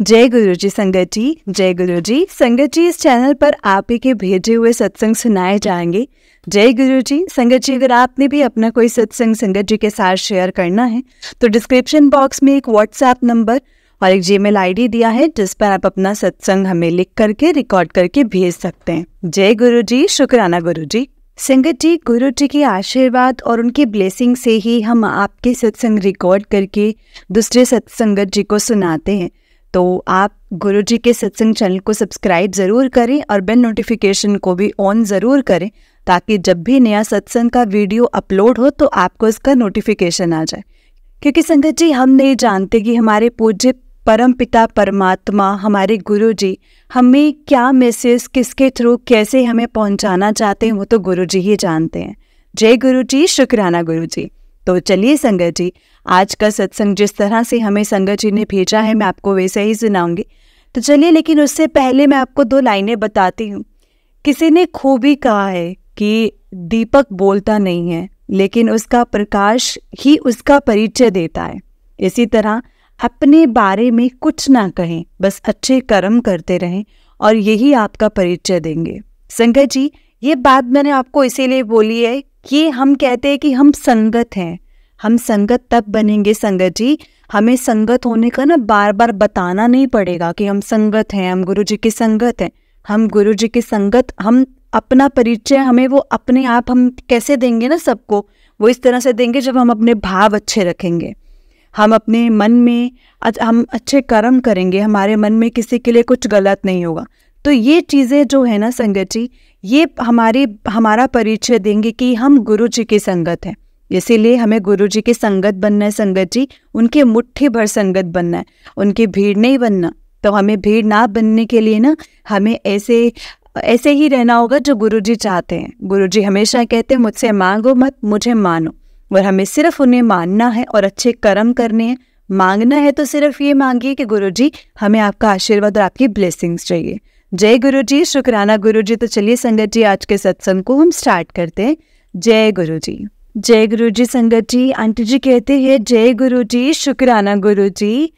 जय गुरु जी संगत जी, जय गुरु जी संगत जी। इस चैनल पर आप ही के भेजे हुए सत्संग सुनाए जाएंगे। जय गुरु जी संगत जी। अगर आपने भी अपना कोई सत्संग संगत जी के साथ शेयर करना है तो डिस्क्रिप्शन बॉक्स में एक व्हाट्सएप नंबर और एक जीमेल आईडी दिया है, जिस पर आप अपना सत्संग हमें लिख करके रिकॉर्ड करके भेज सकते हैं। जय गुरु जी, शुक्राना गुरु जी। संगत जी, गुरु जी के आशीर्वाद और उनकी ब्लेसिंग से ही हम आपके सत्संग रिकॉर्ड करके दूसरे सत्संगत जी को सुनाते हैं। तो आप गुरु जी के सत्संग चैनल को सब्सक्राइब ज़रूर करें और बेल नोटिफिकेशन को भी ऑन ज़रूर करें, ताकि जब भी नया सत्संग का वीडियो अपलोड हो तो आपको इसका नोटिफिकेशन आ जाए। क्योंकि संगत जी, हम नहीं जानते कि हमारे पूज्य परम पिता परमात्मा हमारे गुरु जी हमें क्या मैसेज किसके थ्रू कैसे हमें पहुंचाना चाहते हैं, वो तो गुरु जी ही जानते हैं। जय गुरु जी, शुक्राना गुरु जी। तो चलिए संगत जी, आज का सत्संग जिस तरह से हमें संगत जी ने भेजा है मैं आपको वैसे ही सुनाऊंगी। तो चलिए, लेकिन उससे पहले मैं आपको 2 लाइनें बताती हूँ। किसी ने खूब ही कहा है कि दीपक बोलता नहीं है, लेकिन उसका प्रकाश ही उसका परिचय देता है। इसी तरह अपने बारे में कुछ ना कहें, बस अच्छे कर्म करते रहें और यही आपका परिचय देंगे। संगत जी, ये बात मैंने आपको इसीलिए बोली है कि हम कहते हैं कि हम संगत हैं। हम संगत तब बनेंगे संगत जी, हमें संगत होने का ना बार बार बताना नहीं पड़ेगा कि हम संगत हैं, हम गुरु जी की संगत हैं। हम गुरु जी की संगत, हम अपना परिचय हमें वो अपने आप हम कैसे देंगे ना सबको, वो इस तरह से देंगे जब हम अपने भाव अच्छे रखेंगे, हम अपने मन में हम अच्छे कर्म करेंगे, हमारे मन में किसी के लिए कुछ गलत नहीं होगा। तो ये चीज़ें जो है ना संगत जी, ये हमारा परिचय देंगे कि हम गुरु जी की संगत हैं। इसीलिए हमें गुरु जी की संगत बनना है संगत जी, उनके मुट्ठी भर संगत बनना है, उनकी भीड़ नहीं बनना। तो हमें भीड़ ना बनने के लिए ना हमें ऐसे ही रहना होगा जो गुरु जी चाहते हैं। गुरु जी हमेशा कहते हैं, मुझसे मांगो मत, मुझे मानो। और हमें सिर्फ उन्हें मानना है और अच्छे कर्म करने हैं। मांगना है तो सिर्फ ये मांगिए कि गुरु जी हमें आपका आशीर्वाद और आपकी ब्लेसिंग्स चाहिए। जय गुरु जी, शुक्राना गुरु जी। तो चलिए संगत जी, आज के सत्संग को हम स्टार्ट करते हैं। जय गुरु जी, जय गुरु जी। संगत जी, आंटी जी कहते हैं जय गुरु जी, शुक्राना गुरु जी।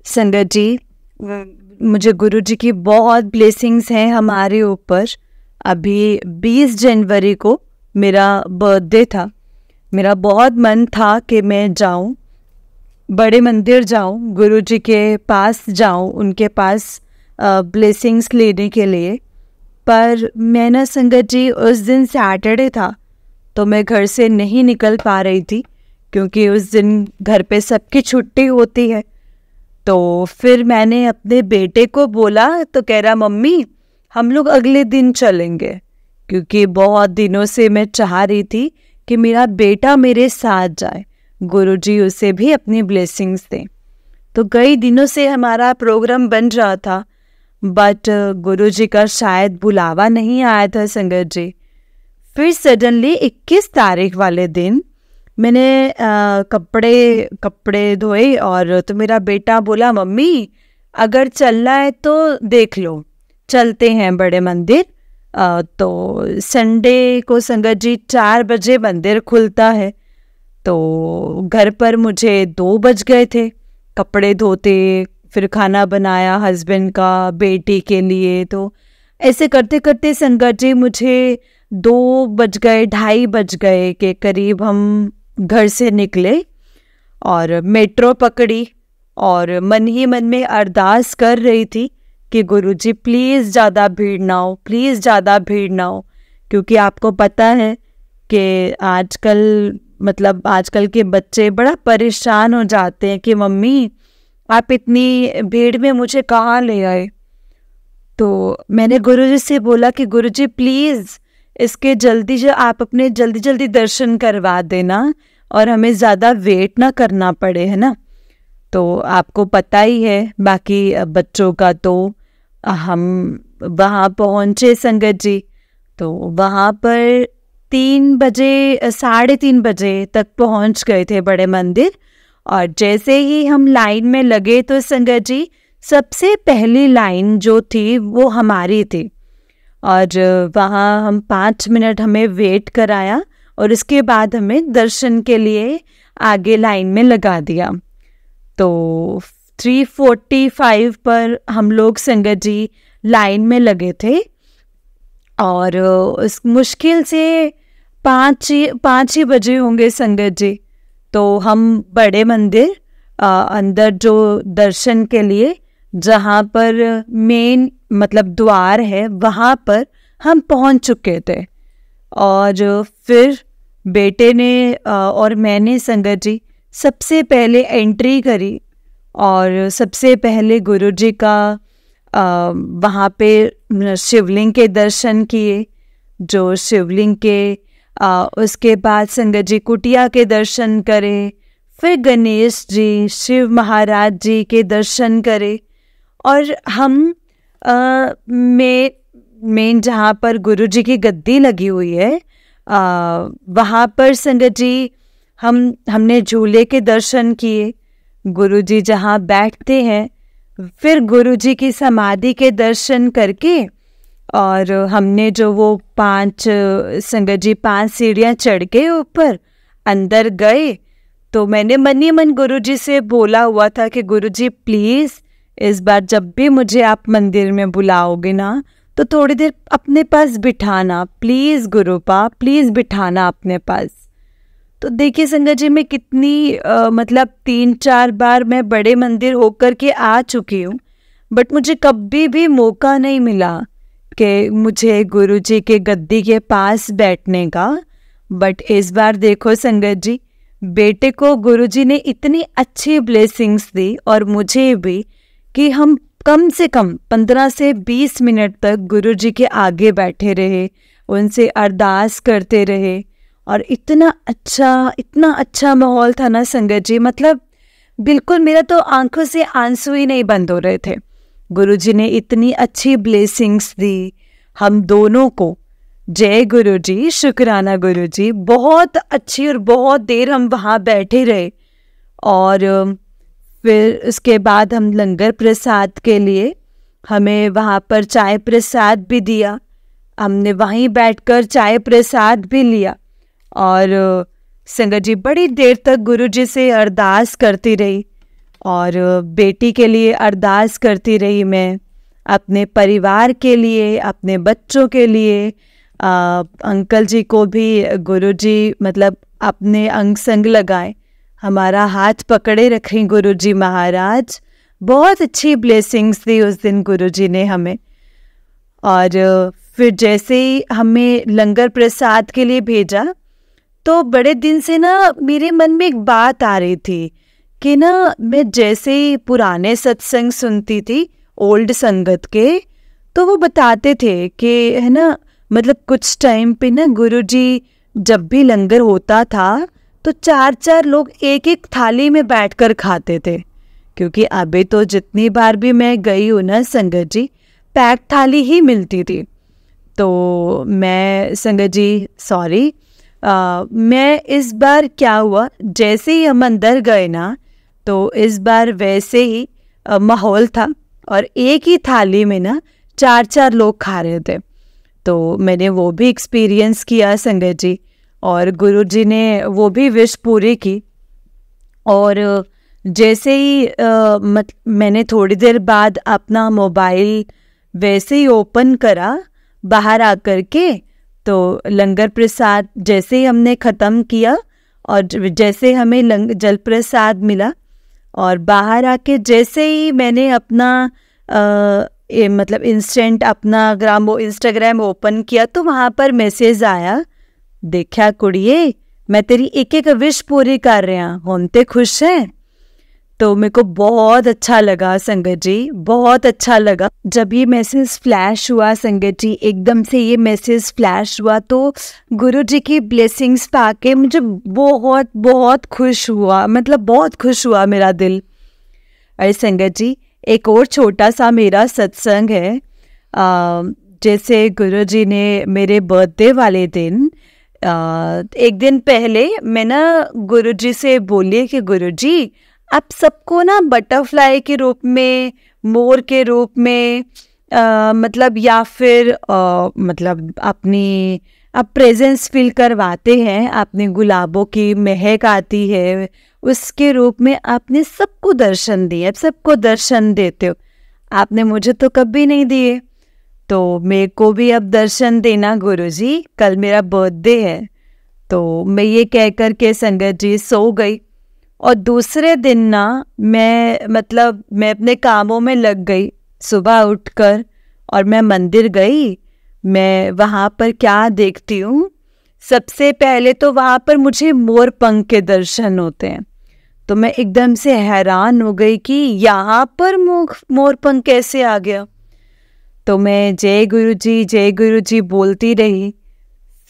संगत जी, मुझे गुरु जी की बहुत ब्लेसिंग्स हैं हमारे ऊपर। अभी 20 जनवरी को मेरा बर्थडे था। मेरा बहुत मन था कि मैं जाऊं, बड़े मंदिर जाऊं, गुरु जी के पास जाऊं, उनके पास ब्लेसिंग्स लेने के लिए। पर मैं ना संगत जी, उस दिन सैटरडे था तो मैं घर से नहीं निकल पा रही थी, क्योंकि उस दिन घर पे सबकी छुट्टी होती है। तो फिर मैंने अपने बेटे को बोला तो कह रहा, मम्मी हम लोग अगले दिन चलेंगे, क्योंकि बहुत दिनों से मैं चाह रही थी कि मेरा बेटा मेरे साथ जाए, गुरु जी उसे भी अपनी ब्लेसिंग्स दें। तो कई दिनों से हमारा प्रोग्राम बन रहा था, बट गुरु जी का शायद बुलावा नहीं आया था संगत जी। फिर सडनली 21 तारीख वाले दिन मैंने कपड़े धोए और तो मेरा बेटा बोला, मम्मी अगर चलना है तो देख लो, चलते हैं बड़े मंदिर। तो संडे को संगत जी 4 बजे मंदिर खुलता है। तो घर पर मुझे 2 बज गए थे कपड़े धोते, फिर खाना बनाया हस्बैंड का, बेटी के लिए। तो ऐसे करते करते संगत जी मुझे 2 बज गए, 2:30 बज गए के करीब हम घर से निकले और मेट्रो पकड़ी और मन ही मन में अरदास कर रही थी कि गुरु जी प्लीज़ ज़्यादा भीड़ ना हो, प्लीज़ ज़्यादा भीड़ ना हो। क्योंकि आपको पता है कि आजकल के बच्चे बड़ा परेशान हो जाते हैं कि मम्मी आप इतनी भीड़ में मुझे कहाँ ले आए। तो मैंने गुरु जी से बोला कि गुरु जी प्लीज़ इसके आप अपने जल्दी दर्शन करवा देना और हमें ज़्यादा वेट ना करना पड़े, है ना। तो आपको पता ही है बाकी बच्चों का। तो हम वहाँ पहुँचे संगत जी। तो वहाँ पर 3 बजे 3:30 बजे तक पहुँच गए थे बड़े मंदिर। और जैसे ही हम लाइन में लगे तो संगत जी सबसे पहली लाइन जो थी वो हमारी थी। और वहाँ हम 5 मिनट हमें वेट कराया और उसके बाद हमें दर्शन के लिए आगे लाइन में लगा दिया। तो 3:45 पर हम लोग संगत जी लाइन में लगे थे और उस मुश्किल से 5 ही बजे होंगे संगत जी। तो हम बड़े मंदिर अंदर जो दर्शन के लिए जहाँ पर मेन मतलब द्वार है वहाँ पर हम पहुँच चुके थे। और फिर बेटे ने और मैंने संगत जी सबसे पहले एंट्री करी और सबसे पहले गुरुजी का वहाँ पे शिवलिंग के दर्शन किए, जो शिवलिंग के उसके बाद संगत जी कुटिया के दर्शन करे, फिर गणेश जी, शिव महाराज जी के दर्शन करे। और हम मेन जहाँ पर गुरुजी की गद्दी लगी हुई है वहाँ पर संगत जी हमने झूले के दर्शन किए, गुरुजी जहाँ बैठते हैं, फिर गुरुजी की समाधि के दर्शन करके और हमने जो वो 5 संगत जी 5 सीढ़ियाँ चढ़ के ऊपर अंदर गए। तो मैंने मन ही मन गुरुजी से बोला हुआ था कि गुरुजी प्लीज़ इस बार जब भी मुझे आप मंदिर में बुलाओगे ना तो थोड़ी देर अपने पास बिठाना, प्लीज़ गुरुपा प्लीज़ बिठाना अपने पास। तो देखिए संगत जी मैं कितनी मतलब 3-4 बार मैं बड़े मंदिर होकर के आ चुकी हूँ, बट मुझे कभी भी मौका नहीं मिला कि मुझे गुरुजी के गद्दी के पास बैठने का। बट इस बार देखो संगत जी, बेटे को गुरुजी ने इतनी अच्छी ब्लेसिंग्स दी और मुझे भी कि हम कम से कम 15 से 20 मिनट तक गुरुजी के आगे बैठे रहे, उनसे अरदास करते रहे। और इतना अच्छा माहौल था ना संगत जी, मतलब बिल्कुल मेरा तो आंखों से आंसू ही नहीं बंद हो रहे थे। गुरुजी ने इतनी अच्छी ब्लेसिंग्स दी हम दोनों को। जय गुरुजी, शुक्राना गुरुजी। बहुत अच्छी और बहुत देर हम वहाँ बैठे रहे और फिर उसके बाद हम लंगर प्रसाद के लिए हमें वहाँ पर चाय प्रसाद भी दिया, हमने वहीं बैठकर चाय प्रसाद भी लिया। और संगत जी बड़ी देर तक गुरुजी से अरदास करती रही और बेटी के लिए अरदास करती रही, मैं अपने परिवार के लिए, अपने बच्चों के लिए। अंकल जी को भी गुरुजी मतलब अपने अंग संग लगाए, हमारा हाथ पकड़े रखें गुरुजी महाराज। बहुत अच्छी ब्लेसिंग्स दी उस दिन गुरुजी ने हमें। और फिर जैसे ही हमें लंगर प्रसाद के लिए भेजा तो बड़े दिन से ना मेरे मन में एक बात आ रही थी कि ना मैं जैसे ही पुराने सत्संग सुनती थी ओल्ड संगत के, तो वो बताते थे कि है ना मतलब कुछ टाइम पे ना गुरुजी जब भी लंगर होता था तो 4-4 लोग एक एक थाली में बैठकर खाते थे। क्योंकि अभी तो जितनी बार भी मैं गई हूँ ना संगत जी, पैक थाली ही मिलती थी। तो मैं संगत जी सॉरी, मैं इस बार क्या हुआ, जैसे ही हम अंदर गए ना तो इस बार वैसे ही माहौल था और एक ही थाली में ना 4-4 लोग खा रहे थे। तो मैंने वो भी एक्सपीरियंस किया संगत जी, और गुरुजी ने वो भी विश पूरी की। और जैसे ही मैंने थोड़ी देर बाद अपना मोबाइल वैसे ही ओपन करा बाहर आकर के, तो लंगर प्रसाद जैसे ही हमने ख़त्म किया और जैसे हमें जल प्रसाद मिला और बाहर आके जैसे ही मैंने अपना मतलब इंस्टेंट अपना इंस्टाग्राम ओपन किया तो वहाँ पर मैसेज आया, देखा कुड़िए मैं तेरी एक एक विश पूरी कर रहा हूँ, हम ते खुश हैं। तो मेरे को बहुत अच्छा लगा संगत जी, बहुत अच्छा लगा जब ये मैसेज फ्लैश हुआ संगत जी। एकदम से ये मैसेज फ्लैश हुआ तो गुरुजी की ब्लेसिंग्स पाके मुझे बहुत बहुत खुश हुआ, मतलब बहुत खुश हुआ मेरा दिल। अरे संगत जी एक और छोटा सा मेरा सत्संग है। जैसे गुरुजी ने मेरे बर्थडे वाले दिन एक दिन पहले मैं ना गुरुजी से बोली कि गुरुजी आप सबको ना बटरफ्लाई के रूप में, मोर के रूप में मतलब या फिर मतलब अपनी आप प्रेजेंस फील करवाते हैं, अपने गुलाबों की महक आती है, उसके रूप में आपने सबको दर्शन दिए, सबको दर्शन देते हो। आपने मुझे तो कभी नहीं दिए, तो मेरे को भी अब दर्शन देना गुरुजी, कल मेरा बर्थडे है। तो मैं ये कह कर के संगत जी सो गई। और दूसरे दिन ना मैं अपने कामों में लग गई। सुबह उठकर और मैं मंदिर गई। मैं वहाँ पर क्या देखती हूँ, सबसे पहले तो वहाँ पर मुझे मोर पंख के दर्शन होते हैं। तो मैं एकदम से हैरान हो गई कि यहाँ पर मोर पंख कैसे आ गया। तो मैं जय गुरु जी बोलती रही।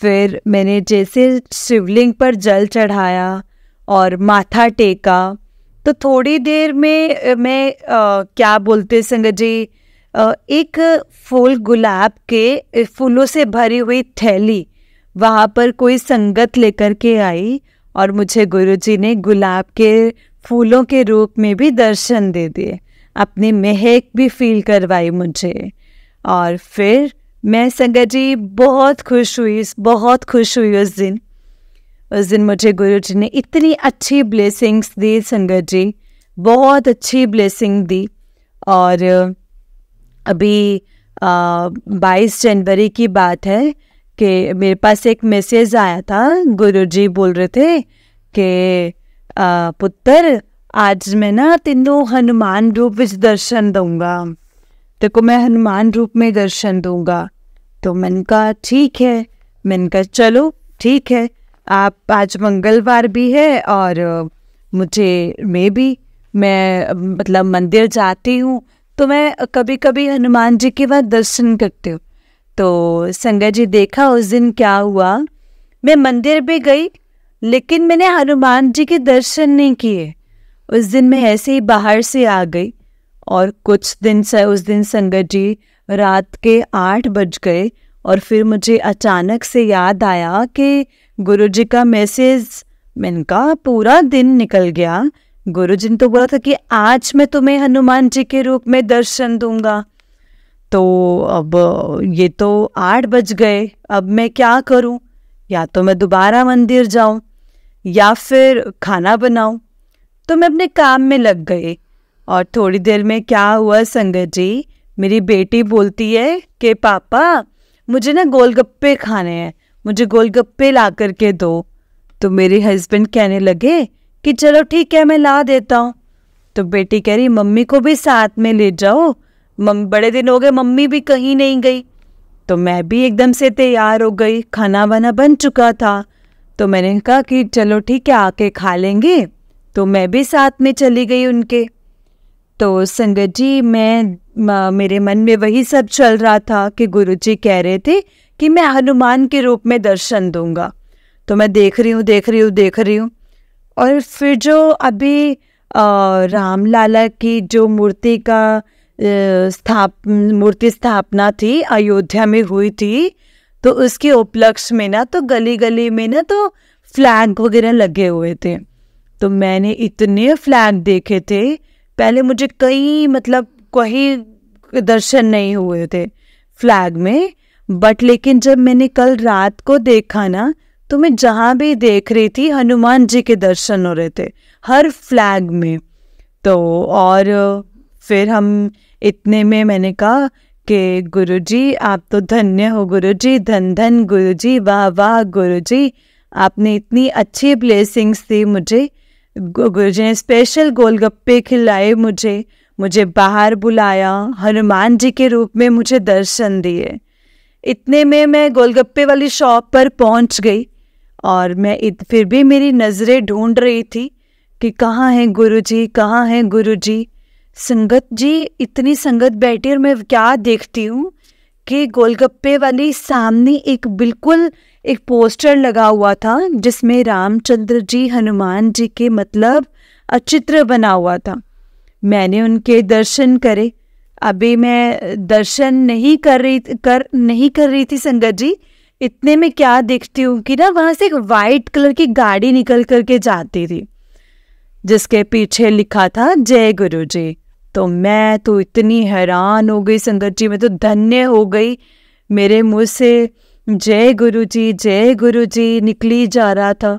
फिर मैंने जैसे शिवलिंग पर जल चढ़ाया और माथा टेका, तो थोड़ी देर में मैं क्या बोलते संगत जी, एक फूल गुलाब के फूलों से भरी हुई थैली वहाँ पर कोई संगत लेकर के आई और मुझे गुरुजी ने गुलाब के फूलों के रूप में भी दर्शन दे दिए, अपनी महक भी फील करवाई मुझे। और फिर मैं संगत जी बहुत खुश हुई उस दिन मुझे गुरुजी ने इतनी अच्छी ब्लेसिंग्स दी संगत जी, बहुत अच्छी ब्लेसिंग दी। और अभी 22 जनवरी की बात है कि मेरे पास एक मैसेज आया था। गुरुजी बोल रहे थे कि पुत्र आज मैं ना तेनों हनुमान रूप में दर्शन दूंगा, तेको मैं हनुमान रूप में दर्शन दूंगा। तो मैंने कहा ठीक है, मैंने कहा चलो ठीक है, आप आज मंगलवार भी है और मैं मंदिर जाती हूँ तो मैं कभी कभी हनुमान जी के बाद दर्शन करती हूँ। तो संगत जी देखा उस दिन क्या हुआ, मैं मंदिर भी गई लेकिन मैंने हनुमान जी के दर्शन नहीं किए। उस दिन मैं ऐसे ही बाहर से आ गई और कुछ दिन से उस दिन संगत जी रात के 8 बज गए और फिर मुझे अचानक से याद आया कि गुरुजी का मैसेज। मैंने कहा पूरा दिन निकल गया, गुरुजी ने तो बोला था कि आज मैं तुम्हें हनुमान जी के रूप में दर्शन दूंगा। तो अब ये तो 8 बज गए, अब मैं क्या करूं, या तो मैं दोबारा मंदिर जाऊं या फिर खाना बनाऊं। तो मैं अपने काम में लग गई और थोड़ी देर में क्या हुआ संगत जी, मेरी बेटी बोलती है कि पापा मुझे ना गोलगप्पे खाने हैं, मुझे गोलगप्पे ला करके दो। तो मेरे हस्बैंड कहने लगे कि चलो ठीक है मैं ला देता हूँ। तो बेटी कह रही मम्मी को भी साथ में ले जाओ, बड़े दिन हो गए मम्मी भी कहीं नहीं गई। तो मैं भी एकदम से तैयार हो गई, खाना वाना बन चुका था। तो मैंने कहा कि चलो ठीक है आके खा लेंगे। तो मैं भी साथ में चली गई उनके। तो संगत जी मेरे मन में वही सब चल रहा था कि गुरुजी कह रहे थे कि मैं हनुमान के रूप में दर्शन दूंगा। तो मैं देख रही हूँ और फिर जो अभी राम लाला की जो मूर्ति स्थापना थी अयोध्या में हुई थी, तो उसके उपलक्ष्य में ना तो गली गली में ना तो फ्लैग वगैरह लगे हुए थे। तो मैंने इतने फ्लैग देखे थे, पहले मुझे कोई दर्शन नहीं हुए थे फ्लैग में, बट लेकिन जब मैंने कल रात को देखा ना तो मैं जहाँ भी देख रही थी हनुमान जी के दर्शन हो रहे थे हर फ्लैग में। तो और फिर हम इतने में मैंने कहा कि गुरुजी आप तो धन्य हो, गुरुजी धन धन गुरुजी, वाह वाह गुरुजी, आपने इतनी अच्छी ब्लेसिंग्स दी मुझे। गुरुजी ने स्पेशल गोलगप्पे खिलाए मुझे बाहर बुलाया, हनुमान जी के रूप में मुझे दर्शन दिए। इतने में मैं गोलगप्पे वाली शॉप पर पहुंच गई और मैं फिर भी मेरी नज़रें ढूंढ रही थी कि कहाँ है गुरुजी, कहाँ है गुरुजी। संगत जी इतनी संगत बैठी और मैं क्या देखती हूँ कि गोलगप्पे वाली सामने बिल्कुल एक पोस्टर लगा हुआ था जिसमें रामचंद्र जी हनुमान जी के चित्र बना हुआ था। मैंने उनके दर्शन करे। अभी मैं दर्शन नहीं कर रही थी संगत जी, इतने में क्या देखती हूँ कि ना वहाँ से एक वाइट कलर की गाड़ी निकल करके जाती थी जिसके पीछे लिखा था जय गुरु जी। तो मैं तो इतनी हैरान हो गई संगत जी, मैं तो धन्य हो गई। मेरे मुंह से जय गुरु जी निकली जा रहा था।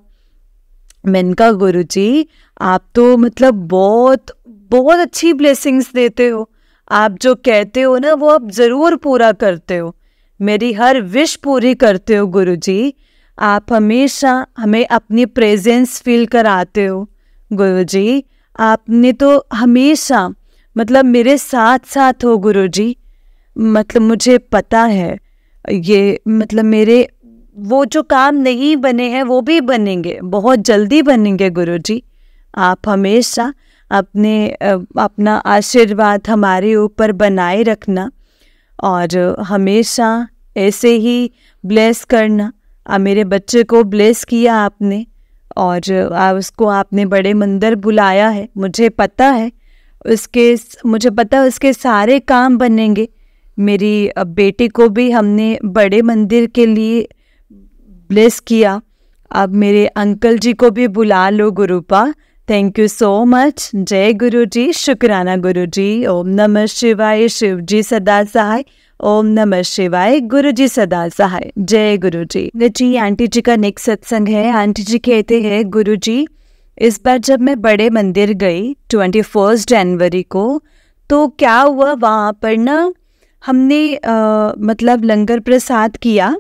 मैंने कहा गुरु जी आप तो मतलब बहुत बहुत अच्छी ब्लेसिंग्स देते हो। आप जो कहते हो ना वो आप ज़रूर पूरा करते हो, मेरी हर विश पूरी करते हो गुरुजी। आप हमेशा हमें अपनी प्रेजेंस फील कराते हो गुरुजी। आपने तो हमेशा मतलब मेरे साथ साथ हो गुरुजी। मतलब मुझे पता है ये मतलब मेरे वो जो काम नहीं बने हैं वो भी बनेंगे, बहुत जल्दी बनेंगे गुरुजी। आप हमेशा अपना आशीर्वाद हमारे ऊपर बनाए रखना और हमेशा ऐसे ही ब्लेस करना। मेरे बच्चे को ब्लेस किया आपने और उसको आपने बड़े मंदिर बुलाया है, मुझे पता है उसके सारे काम बनेंगे। मेरी बेटी को भी हमने बड़े मंदिर के लिए ब्लेस किया। अब मेरे अंकल जी को भी बुला लो गुरुपा। Thank you so much. जय गुरु जी, शुक्राना गुरु जी। ओम नमः शिवाय, शिव जी सदा सहाय। ओम नमः शिवाय, गुरु जी सदा सहाय। जय गुरु जी। आंटी जी का नेक्स्ट सत्संग है। आंटी जी कहते हैं गुरु जी, इस बार जब मैं बड़े मंदिर गई 21 जनवरी को, तो क्या हुआ वहाँ पर ना हमने मतलब लंगर प्रसाद किया,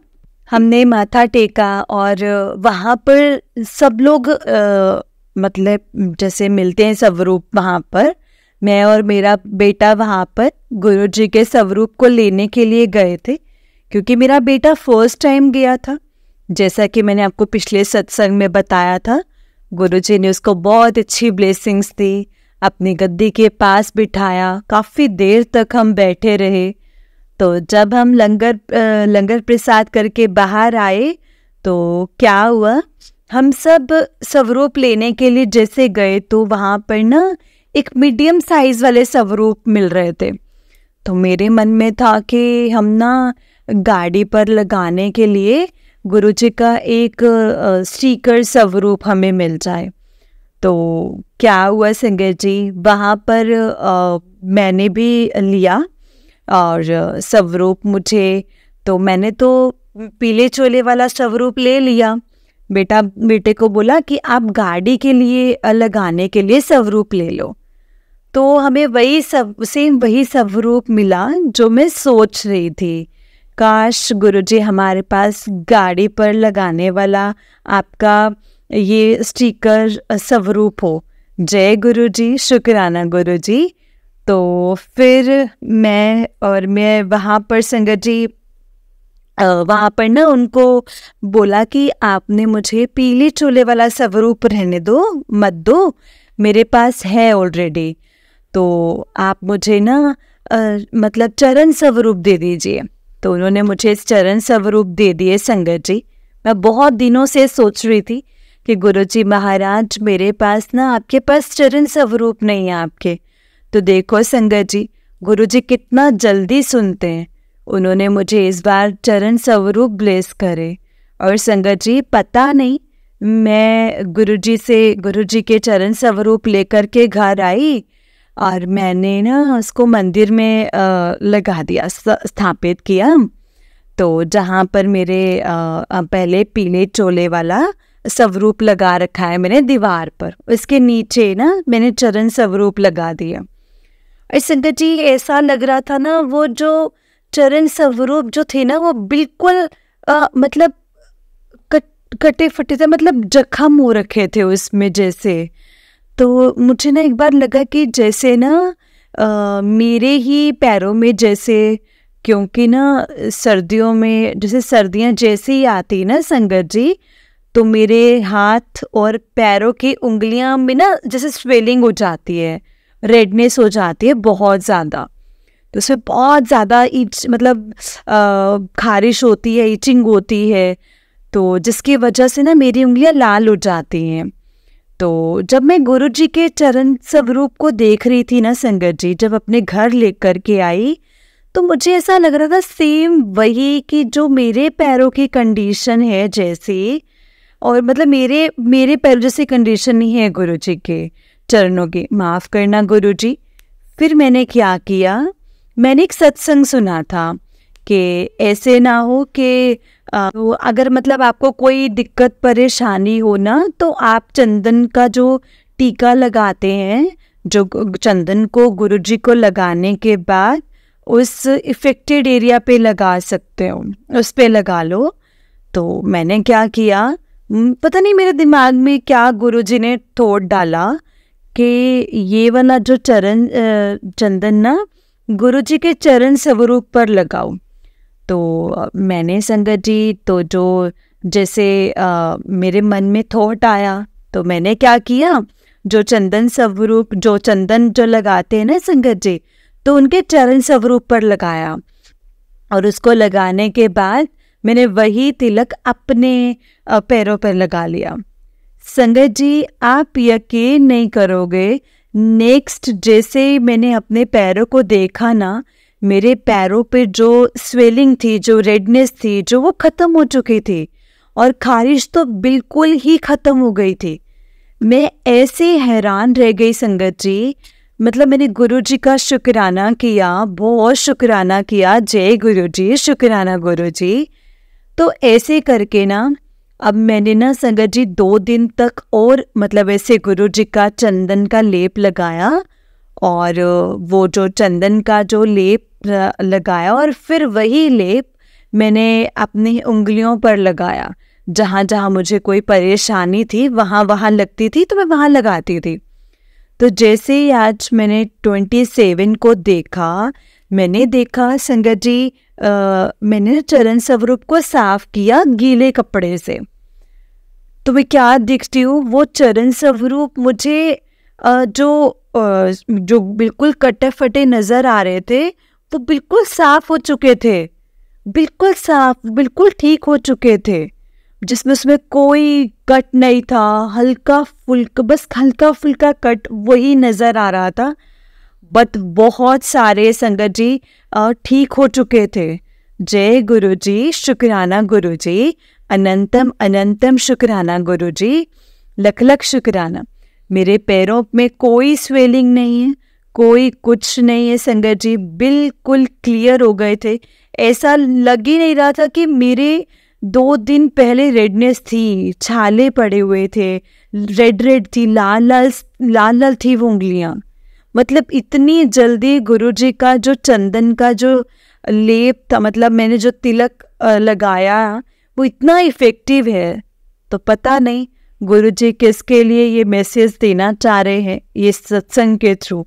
हमने माथा टेका और वहाँ पर सब लोग मतलब जैसे मिलते हैं स्वरूप, वहाँ पर मैं और मेरा बेटा वहाँ पर गुरु जी के स्वरूप को लेने के लिए गए थे, क्योंकि मेरा बेटा फर्स्ट टाइम गया था। जैसा कि मैंने आपको पिछले सत्संग में बताया था, गुरु जी ने उसको बहुत अच्छी ब्लेसिंग्स दी, अपनी गद्दी के पास बिठाया, काफ़ी देर तक हम बैठे रहे। तो जब हम लंगर प्रसाद करके बाहर आए तो क्या हुआ, हम सब स्वरूप लेने के लिए जैसे गए तो वहाँ पर ना एक मीडियम साइज वाले स्वरूप मिल रहे थे। तो मेरे मन में था कि हम ना गाड़ी पर लगाने के लिए गुरुजी का एक स्टिकर स्वरूप हमें मिल जाए। तो क्या हुआ संगत जी, वहाँ पर मैंने भी लिया और स्वरूप मैंने तो पीले चोले वाला स्वरूप ले लिया। बेटे को बोला कि आप गाड़ी के लिए लगाने के लिए स्वरूप ले लो। तो हमें वही स्वरूप मिला जो मैं सोच रही थी। काश गुरुजी हमारे पास गाड़ी पर लगाने वाला आपका ये स्टिकर स्वरूप हो। जय गुरुजी, शुक्राना गुरुजी। तो फिर मैं वहाँ पर संगत जी वहाँ पर ना उनको बोला कि आपने मुझे पीले चोले वाला स्वरूप रहने दो, मत दो, मेरे पास है ऑलरेडी। तो आप मुझे ना मतलब चरण स्वरूप दे दीजिए। तो उन्होंने मुझे इस चरण स्वरूप दे दिए संगत जी। मैं बहुत दिनों से सोच रही थी कि गुरुजी महाराज मेरे पास ना आपके पास चरण स्वरूप नहीं है आपके। तो देखो संगत जी, गुरुजी कितना जल्दी सुनते हैं। उन्होंने मुझे इस बार चरण स्वरूप ब्लेस करे। और संगत जी पता नहीं, मैं गुरुजी के चरण स्वरूप लेकर के घर आई और मैंने ना उसको मंदिर में लगा दिया, स्थापित किया। तो जहाँ पर मेरे पहले पीले चोले वाला स्वरूप लगा रखा है मैंने दीवार पर, उसके नीचे ना मैंने चरण स्वरूप लगा दिया। और संगत जी ऐसा लग रहा था ना, वो जो चरण स्वरूप जो थे ना वो बिल्कुल मतलब कटे फटे थे, मतलब जख्म हो रखे थे उसमें जैसे। तो मुझे ना एक बार लगा कि जैसे ना मेरे ही पैरों में जैसे, क्योंकि ना सर्दियों में जैसे सर्दियाँ जैसे ही आती ना संगत जी, तो मेरे हाथ और पैरों की उंगलियां में ना जैसे स्वेलिंग हो जाती है, रेडनेस हो जाती है बहुत ज़्यादा। तो उसमें बहुत ज़्यादा मतलब खारिश होती है, ईचिंग होती है, तो जिसकी वजह से ना मेरी उंगलियां लाल हो जाती हैं। तो जब मैं गुरुजी के चरण स्वरूप को देख रही थी ना संगत जी, जब अपने घर लेकर के आई, तो मुझे ऐसा लग रहा था सेम वही कि जो मेरे पैरों की कंडीशन है जैसे, और मतलब मेरे पैरों जैसी कंडीशन नहीं है गुरुजी के चरणों की। माफ़ करना गुरुजी। फिर मैंने क्या किया, मैंने एक सत्संग सुना था कि ऐसे ना हो कि तो अगर मतलब आपको कोई दिक्कत परेशानी हो ना, तो आप चंदन का जो टीका लगाते हैं, जो चंदन को गुरुजी को लगाने के बाद उस इफेक्टेड एरिया पे लगा सकते हो, उस पे लगा लो। तो मैंने क्या किया, पता नहीं मेरे दिमाग में क्या गुरुजी ने थॉट डाला कि ये वाला जो चंदन ना गुरुजी के चरण स्वरूप पर लगाओ। तो मैंने संगत जी, तो जो जैसे मेरे मन में थॉट आया, तो मैंने क्या किया, जो चंदन स्वरूप, जो चंदन जो लगाते हैं ना संगत जी, तो उनके चरण स्वरूप पर लगाया। और उसको लगाने के बाद मैंने वही तिलक अपने पैरों पर लगा लिया। संगत जी, आप यकीन नहीं करोगे, नेक्स्ट जैसे मैंने अपने पैरों को देखा ना, मेरे पैरों पे जो स्वेलिंग थी, जो रेडनेस थी, जो वो ख़त्म हो चुकी थी, और खारिश तो बिल्कुल ही ख़त्म हो गई थी। मैं ऐसे हैरान रह गई संगत जी, मतलब मैंने गुरुजी का शुक्राना किया, बहुत शुक्राना किया, जय गुरुजी, शुक्राना गुरुजी। तो ऐसे करके ना अब मैंने ना संगत जी 2 दिन तक और मतलब ऐसे गुरुजी का चंदन का लेप लगाया, और वो जो चंदन का जो लेप लगाया, और फिर वही लेप मैंने अपनी उंगलियों पर लगाया। जहाँ जहाँ मुझे कोई परेशानी थी वहाँ लगती थी, तो मैं वहाँ लगाती थी। तो जैसे ही आज मैंने 27 को देखा, मैंने देखा संगत जी, मैंने चरण स्वरूप को साफ किया गीले कपड़े से, तो मैं क्या दिखती हूँ, वो चरण स्वरूप मुझे जो बिल्कुल कटे फटे नज़र आ रहे थे, वो बिल्कुल साफ हो चुके थे, बिल्कुल साफ, बिल्कुल ठीक हो चुके थे, जिसमें उसमें कोई कट नहीं था, हल्का फुल्का, बस हल्का फुल्का कट वही नज़र आ रहा था। बट बहुत सारे संगत जी ठीक हो चुके थे। जय गुरुजी, शुक्राना गुरुजी, अनंतम अनंतम शुक्राना गुरुजी, लख लख शुक्राना। मेरे पैरों में कोई स्वेलिंग नहीं है, कोई कुछ नहीं है संगत जी, बिल्कुल क्लियर हो गए थे। ऐसा लग ही नहीं रहा था कि मेरे 2 दिन पहले रेडनेस थी, छाले पड़े हुए थे, रेड थी, लाल लाल थी वो उंगलियाँ। मतलब इतनी जल्दी गुरुजी का जो चंदन का जो लेप था, मतलब मैंने जो तिलक लगाया, वो इतना इफ़ेक्टिव है। तो पता नहीं गुरुजी किसके लिए ये मैसेज देना चाह रहे हैं ये सत्संग के थ्रू।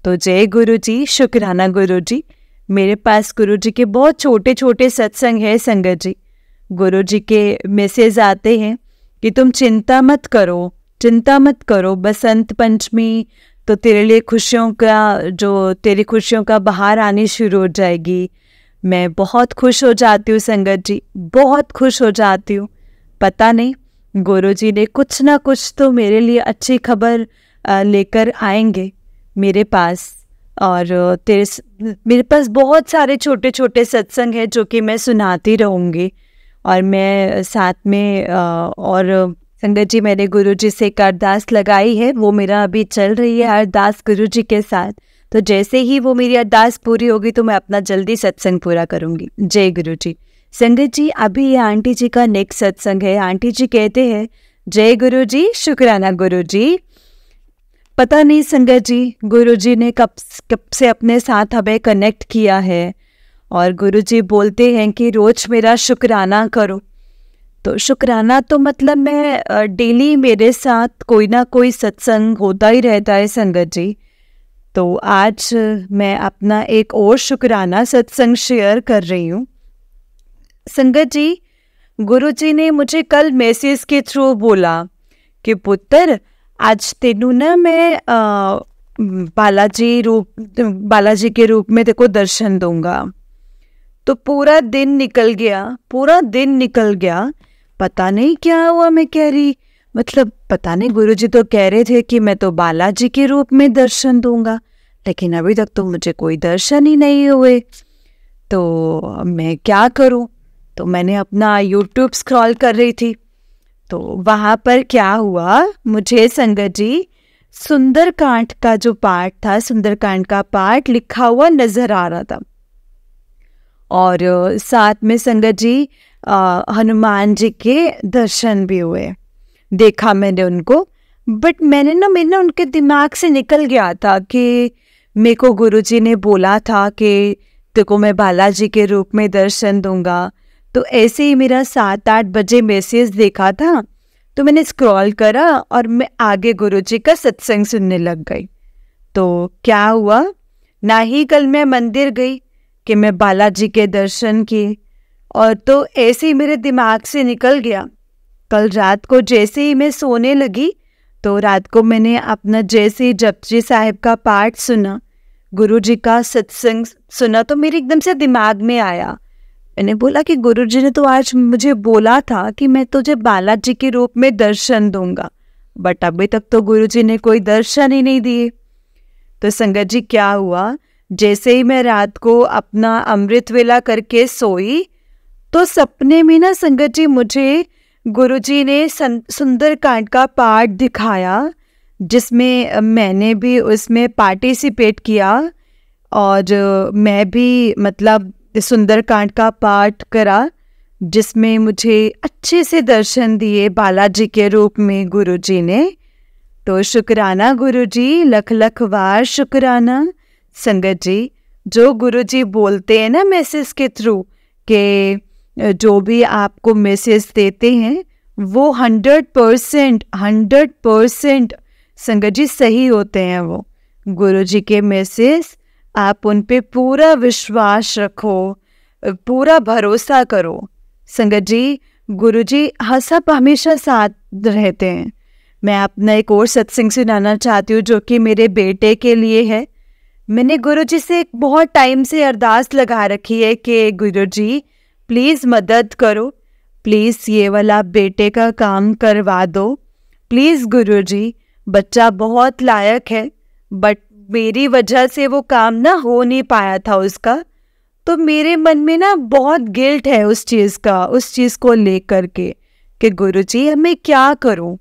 तो जय गुरुजी, शुक्राना गुरुजी। मेरे पास गुरुजी के बहुत छोटे छोटे सत्संग है संगत जी। गुरुजी के मैसेज आते हैं कि तुम चिंता मत करो, चिंता मत करो, बसंत पंचमी तो तेरे लिए खुशियों का, जो तेरी खुशियों का बहार आनी शुरू हो जाएगी। मैं बहुत खुश हो जाती हूँ संगत जी, बहुत खुश हो जाती हूँ। पता नहीं गुरुजी ने कुछ ना कुछ तो मेरे लिए अच्छी खबर लेकर आएंगे मेरे पास। और मेरे पास बहुत सारे छोटे छोटे सत्संग हैं जो कि मैं सुनाती रहूँगी। और मैं साथ में और संगत जी, मैंने गुरुजी से एक अरदास लगाई है, वो मेरा अभी चल रही है अरदास गुरुजी के साथ। तो जैसे ही वो मेरी अरदास पूरी होगी तो मैं अपना जल्दी सत्संग पूरा करूँगी। जय गुरुजी। संगत जी, अभी ये आंटी जी का नेक्स्ट सत्संग है। आंटी जी कहते हैं, जय गुरुजी, शुक्राना गुरुजी। पता नहीं संगत जी, गुरुजी ने कब से अपने साथ हमें कनेक्ट किया है, और गुरुजी बोलते हैं कि रोज मेरा शुक्राना करो। तो शुक्राना तो मतलब मैं डेली मेरे साथ कोई ना कोई सत्संग होता ही रहता है संगत जी। तो आज मैं अपना एक और शुक्राना सत्संग शेयर कर रही हूँ संगत जी। गुरुजी ने मुझे कल मैसेज के थ्रू बोला कि पुत्र, आज तेनू ना मैं बालाजी के रूप में तेको दर्शन दूंगा। तो पूरा दिन निकल गया, पूरा दिन निकल गया, पता नहीं क्या हुआ। मैं कह रही, मतलब पता नहीं, गुरुजी तो कह रहे थे कि मैं तो बालाजी के रूप में दर्शन दूंगा, लेकिन अभी तक तो मुझे कोई दर्शन ही नहीं हुए। तो मैं क्या करूं? तो मैंने अपना YouTube स्क्रॉल कर रही थी, तो वहाँ पर क्या हुआ, मुझे संगत जी सुंदरकांड का जो पाठ था, सुंदरकांड का पाठ लिखा हुआ नजर आ रहा था। और साथ में संगत जी हनुमान जी के दर्शन भी हुए, देखा मैंने उनको। बट मेरे ना उनके दिमाग से निकल गया था कि मेरे को गुरुजी ने बोला था कि तेको मैं बालाजी के रूप में दर्शन दूंगा। तो ऐसे ही मेरा 7-8 बजे मैसेज देखा था, तो मैंने स्क्रॉल करा और मैं आगे गुरुजी का सत्संग सुनने लग गई। तो क्या हुआ, ना ही कल मैं मंदिर गई कि मैं बालाजी के दर्शन किए, और तो ऐसे ही मेरे दिमाग से निकल गया। कल रात को जैसे ही मैं सोने लगी, तो रात को मैंने अपना जैसे ही जपजी साहिब का पाठ सुना, गुरुजी का सत्संग सुना, तो मेरे एकदम से दिमाग में आया। मैंने बोला कि गुरुजी ने तो आज मुझे बोला था कि मैं तुझे बालाजी के रूप में दर्शन दूंगा, बट अभी तक तो गुरुजी ने कोई दर्शन ही नहीं दिए। तो संगत जी क्या हुआ, जैसे ही मैं रात को अपना अमृत वेला करके सोई, तो सपने में ना संगत जी मुझे गुरुजी ने सुंदरकांड का पाठ दिखाया, जिसमें मैंने भी उसमें पार्टिसिपेट किया और मैं भी मतलब सुंदरकांड का पाठ करा, जिसमें मुझे अच्छे से दर्शन दिए बालाजी के रूप में गुरुजी ने। तो शुक्राना गुरुजी, लख लख वार शुक्राना। संगत जी, जो गुरुजी बोलते हैं ना मैसेज के थ्रू कि जो भी आपको मैसेज देते हैं वो 100% संगत जी सही होते हैं। वो गुरुजी के मैसेज, आप उन पे पूरा विश्वास रखो, पूरा भरोसा करो। संगत जी, गुरुजी सब हमेशा साथ रहते हैं। मैं अपना एक और सत्संग सुनाना चाहती हूँ, जो कि मेरे बेटे के लिए है। मैंने गुरुजी से बहुत टाइम से अरदास लगा रखी है कि गुरुजी प्लीज़ मदद करो, प्लीज़ ये वाला बेटे का काम करवा दो, प्लीज़ गुरुजी। बच्चा बहुत लायक है, बट मेरी वजह से वो काम ना हो नहीं पाया था उसका। तो मेरे मन में ना बहुत गिल्ट है उस चीज़ को लेकर के कि गुरुजी अब मैं क्या करूं।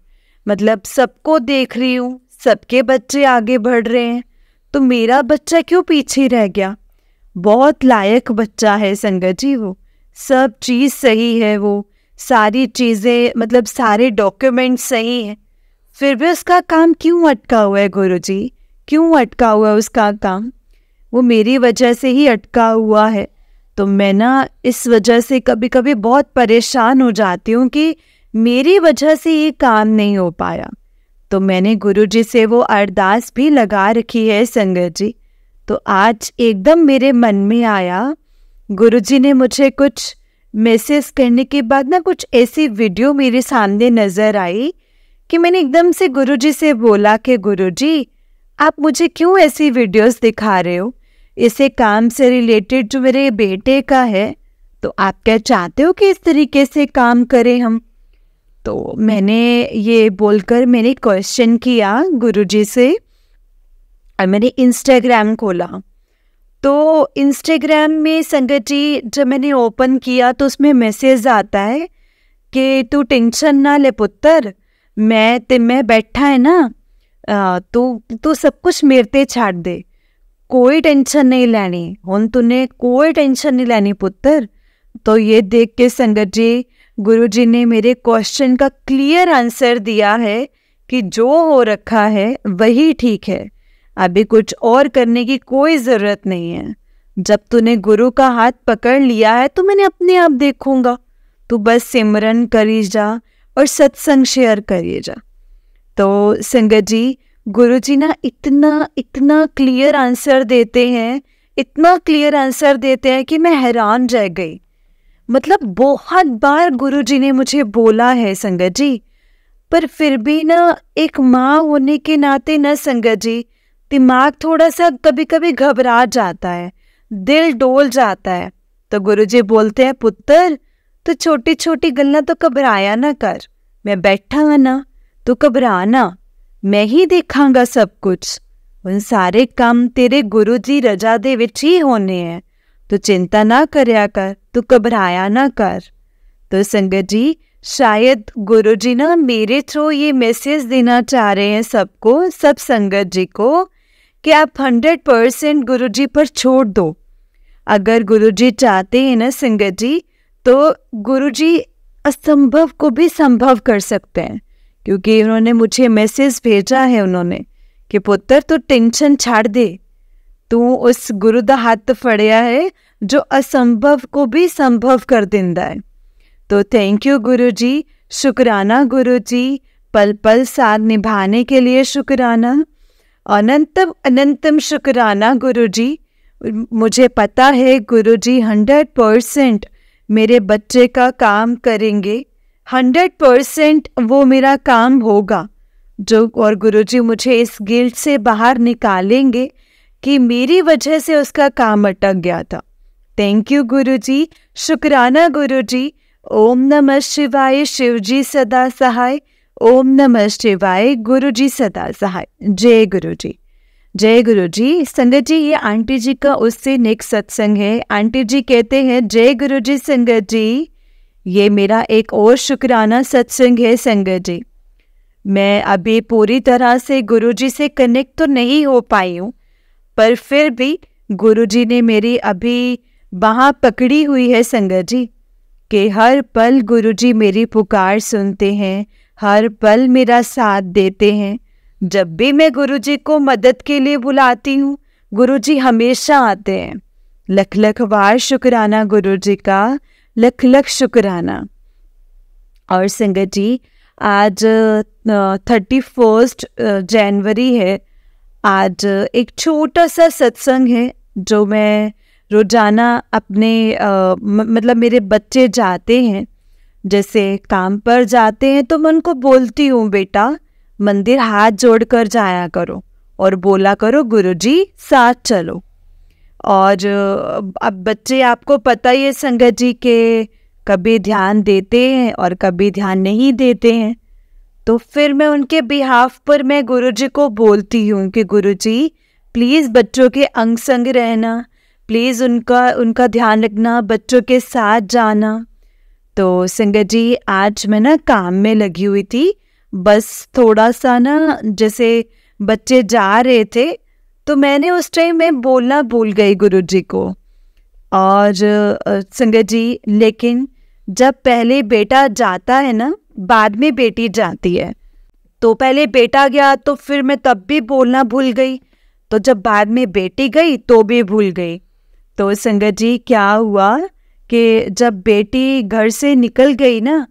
मतलब सबको देख रही हूँ, सबके बच्चे आगे बढ़ रहे हैं, तो मेरा बच्चा क्यों पीछे रह गया। बहुत लायक बच्चा है संगत जी, वो सब चीज़ सही है, वो सारी चीज़ें मतलब सारे डॉक्यूमेंट्स सही हैं, फिर भी उसका काम क्यों अटका हुआ है गुरुजी, क्यों अटका हुआ है उसका काम। वो मेरी वजह से ही अटका हुआ है। तो मैं ना इस वजह से कभी कभी बहुत परेशान हो जाती हूँ कि मेरी वजह से ये काम नहीं हो पाया। तो मैंने गुरुजी से वो अरदास भी लगा रखी है संगत जी। तो आज एकदम मेरे मन में आया, गुरुजी ने मुझे कुछ मैसेज करने के बाद ना कुछ ऐसी वीडियो मेरे सामने नज़र आई कि मैंने एकदम से गुरुजी से बोला कि गुरुजी आप मुझे क्यों ऐसी वीडियोस दिखा रहे हो, इसे काम से रिलेटेड जो मेरे बेटे का है, तो आप क्या चाहते हो कि इस तरीके से काम करें हम। तो मैंने ये बोलकर मैंने क्वेश्चन किया गुरुजी से और मैंने इंस्टाग्राम खोला। तो इंस्टाग्राम में संगत जी जब मैंने ओपन किया तो उसमें मैसेज आता है कि तू टेंशन ना ले पुत्र, मैं बैठा है ना, तू सब कुछ मेरे ते छाड़ दे, कोई टेंशन नहीं लेनी, हुन तूने कोई टेंशन नहीं लेनी पुत्र। तो ये देख के संगत जी गुरुजी ने मेरे क्वेश्चन का क्लियर आंसर दिया है कि जो हो रखा है वही ठीक है, अभी कुछ और करने की कोई ज़रूरत नहीं है। जब तूने गुरु का हाथ पकड़ लिया है तो मैंने अपने आप देखूंगा, तू बस सिमरन करी जा और सत्संग शेयर करिए जा। तो संगत जी गुरुजी ना इतना क्लियर आंसर देते हैं, इतना क्लियर आंसर देते हैं कि मैं हैरान रह गई। मतलब बहुत बार गुरुजी ने मुझे बोला है संगत जी, पर फिर भी ना एक माँ होने के नाते ना संगत जी दिमाग थोड़ा सा कभी कभी घबरा जाता है, दिल डोल जाता है। तो गुरुजी बोलते हैं पुत्र तो छोटी छोटी गल्ला तो घबराया ना कर, मैं बैठा हूं ना, तू घबरा ना, मैं ही देखांगा सब कुछ, उन सारे काम तेरे गुरुजी रजा दे विच ही होने हैं, तो चिंता ना करया कर, तू घबराया ना कर। तो संगत जी शायद गुरुजी ना मेरे थ्रू ये मैसेज देना चाह रहे हैं सबको, सब संगत जी को, कि आप 100% गुरुजी पर छोड़ दो। अगर गुरुजी चाहते हैं ना संगत जी, तो गुरुजी असंभव को भी संभव कर सकते हैं, क्योंकि उन्होंने मुझे मैसेज भेजा है उन्होंने कि पुत्र तू टेंशन छाड़ दे, तू उस गुरु दा हत्थ फड़िया है जो असंभव को भी संभव कर दिंदा है। तो थैंक यू गुरु जी, शुक्राना गुरु जी, पल पल साथ निभाने के लिए शुक्राना, अनंतम अनंतम शुक्राना गुरु जी। मुझे पता है गुरु जी 100% मेरे बच्चे का काम करेंगे, 100% वो मेरा काम होगा जो, और गुरु जी मुझे इस गिल्ट से बाहर निकालेंगे कि मेरी वजह से उसका काम अटक गया था। थैंक यू गुरु जी, शुक्राना गुरु जी। ओम नमः शिवाय, शिव जी सदा सहाय। ओम नमः शिवाय, गुरु जी सदा सहाय। जय गुरु जी, जय गुरु जी। संगत जी, ये आंटी जी का उससे नेक्स्ट सत्संग है। आंटी जी कहते हैं जय गुरु जी संगत जी, ये मेरा एक और शुक्राना सत्संग है संगत जी। मैं अभी पूरी तरह से गुरु जी से कनेक्ट तो नहीं हो पाई हूँ, पर फिर भी गुरु जी ने मेरी अभी बाँह पकड़ी हुई है संगत जी, कि हर पल गुरु जी मेरी पुकार सुनते हैं, हर पल मेरा साथ देते हैं। जब भी मैं गुरु जी को मदद के लिए बुलाती हूँ, गुरु जी हमेशा आते हैं। लख लख बार शुक्राना गुरु जी का, लख लख शुक्राना। और संगत जी, आज 31 जनवरी है। आज एक छोटा सा सत्संग है जो मैं रोजाना अपने मतलब मेरे बच्चे जाते हैं, जैसे काम पर जाते हैं तो मैं उनको बोलती हूँ बेटा मंदिर हाथ जोड़कर जाया करो और बोला करो गुरुजी साथ चलो। और अब बच्चे आपको पता ही है संगत जी के कभी ध्यान देते हैं और कभी ध्यान नहीं देते हैं, तो फिर मैं उनके बिहाफ पर मैं गुरुजी को बोलती हूँ कि गुरुजी प्लीज़ बच्चों के अंग संग रहना, प्लीज़ उनका ध्यान रखना, बच्चों के साथ जाना। तो संगत जी, आज मैं ना काम में लगी हुई थी, बस थोड़ा सा ना जैसे बच्चे जा रहे थे तो मैंने उस टाइम में बोलना भूल गई गुरुजी को। और संगत जी, लेकिन जब पहले बेटा जाता है ना, बाद में बेटी जाती है। तो पहले बेटा गया तो फिर मैं तब भी बोलना भूल गई, तो जब बाद में बेटी गई तो भी भूल गई। तो संगत जी, क्या हुआ कि जब बेटी घर से निकल गई ना,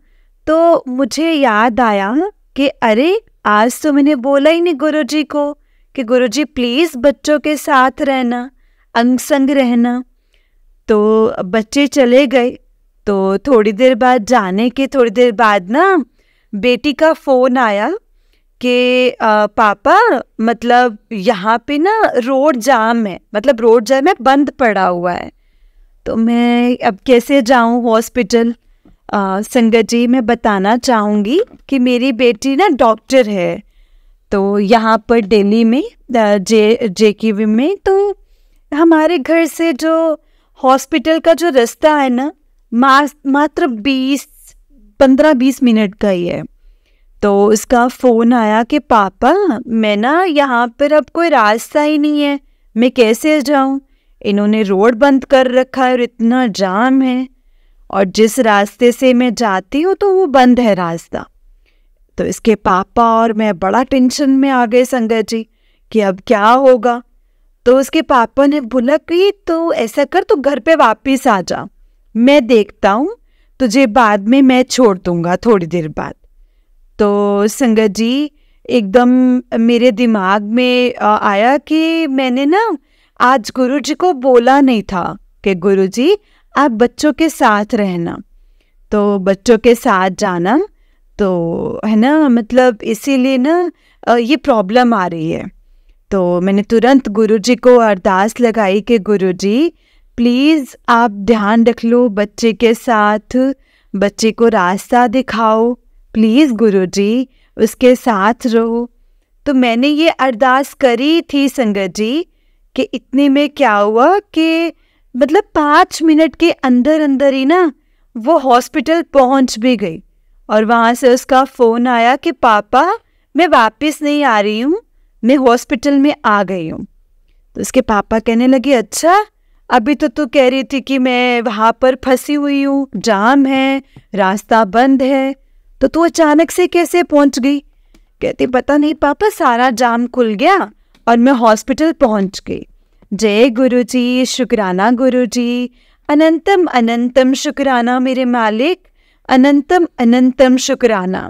तो मुझे याद आया कि अरे आज तो मैंने बोला ही नहीं गुरुजी को कि गुरुजी प्लीज़ बच्चों के साथ रहना, अंग संग रहना। तो बच्चे चले गए, तो थोड़ी देर बाद जाने के थोड़ी देर बाद ना बेटी का फ़ोन आया कि पापा मतलब यहाँ पे ना रोड जाम है, मतलब रोड जाम है, बंद पड़ा हुआ है। तो मैं अब कैसे जाऊँ हॉस्पिटल? संगत जी, मैं बताना चाहूँगी कि मेरी बेटी ना डॉक्टर है, तो यहाँ पर दिल्ली में JKV में। तो हमारे घर से जो हॉस्पिटल का जो रास्ता है ना, मात्र 15-20 मिनट का ही है। तो उसका फ़ोन आया कि पापा मैं ना यहाँ पर अब कोई रास्ता ही नहीं है, मैं कैसे जाऊँ? इन्होंने रोड बंद कर रखा है और इतना जाम है, और जिस रास्ते से मैं जाती हूँ तो वो बंद है रास्ता। तो इसके पापा और मैं बड़ा टेंशन में आ गए संगत जी कि अब क्या होगा। तो उसके पापा ने बोला कि तो ऐसा कर, तो घर पे वापस आ जा, मैं देखता हूँ तुझे, बाद में मैं छोड़ दूँगा थोड़ी देर बाद। तो संगत जी, एकदम मेरे दिमाग में आया कि मैंने ना आज गुरुजी को बोला नहीं था कि गुरुजी आप बच्चों के साथ रहना, तो बच्चों के साथ जाना, तो है ना, मतलब इसीलिए ना ये प्रॉब्लम आ रही है। तो मैंने तुरंत गुरुजी को अरदास लगाई कि गुरुजी प्लीज़ आप ध्यान रख लो बच्चे के साथ, बच्चे को रास्ता दिखाओ, प्लीज़ गुरुजी उसके साथ रहो। तो मैंने ये अरदास करी थी संगत जी कि इतने में क्या हुआ कि मतलब 5 मिनट के अंदर अंदर ही ना वो हॉस्पिटल पहुंच भी गई, और वहाँ से उसका फ़ोन आया कि पापा मैं वापस नहीं आ रही हूँ, मैं हॉस्पिटल में आ गई हूँ। तो उसके पापा कहने लगे अच्छा, अभी तो तू कह रही थी कि मैं वहाँ पर फंसी हुई हूँ, जाम है, रास्ता बंद है। तो तू अचानक से कैसे पहुंच गई? कहती पता नहीं पापा, सारा जाम खुल गया और मैं हॉस्पिटल पहुंच गई। जय गुरुजी, शुक्राना गुरुजी, अनंतम अनंतम शुक्राना मेरे मालिक, अनंतम अनंतम शुक्राना।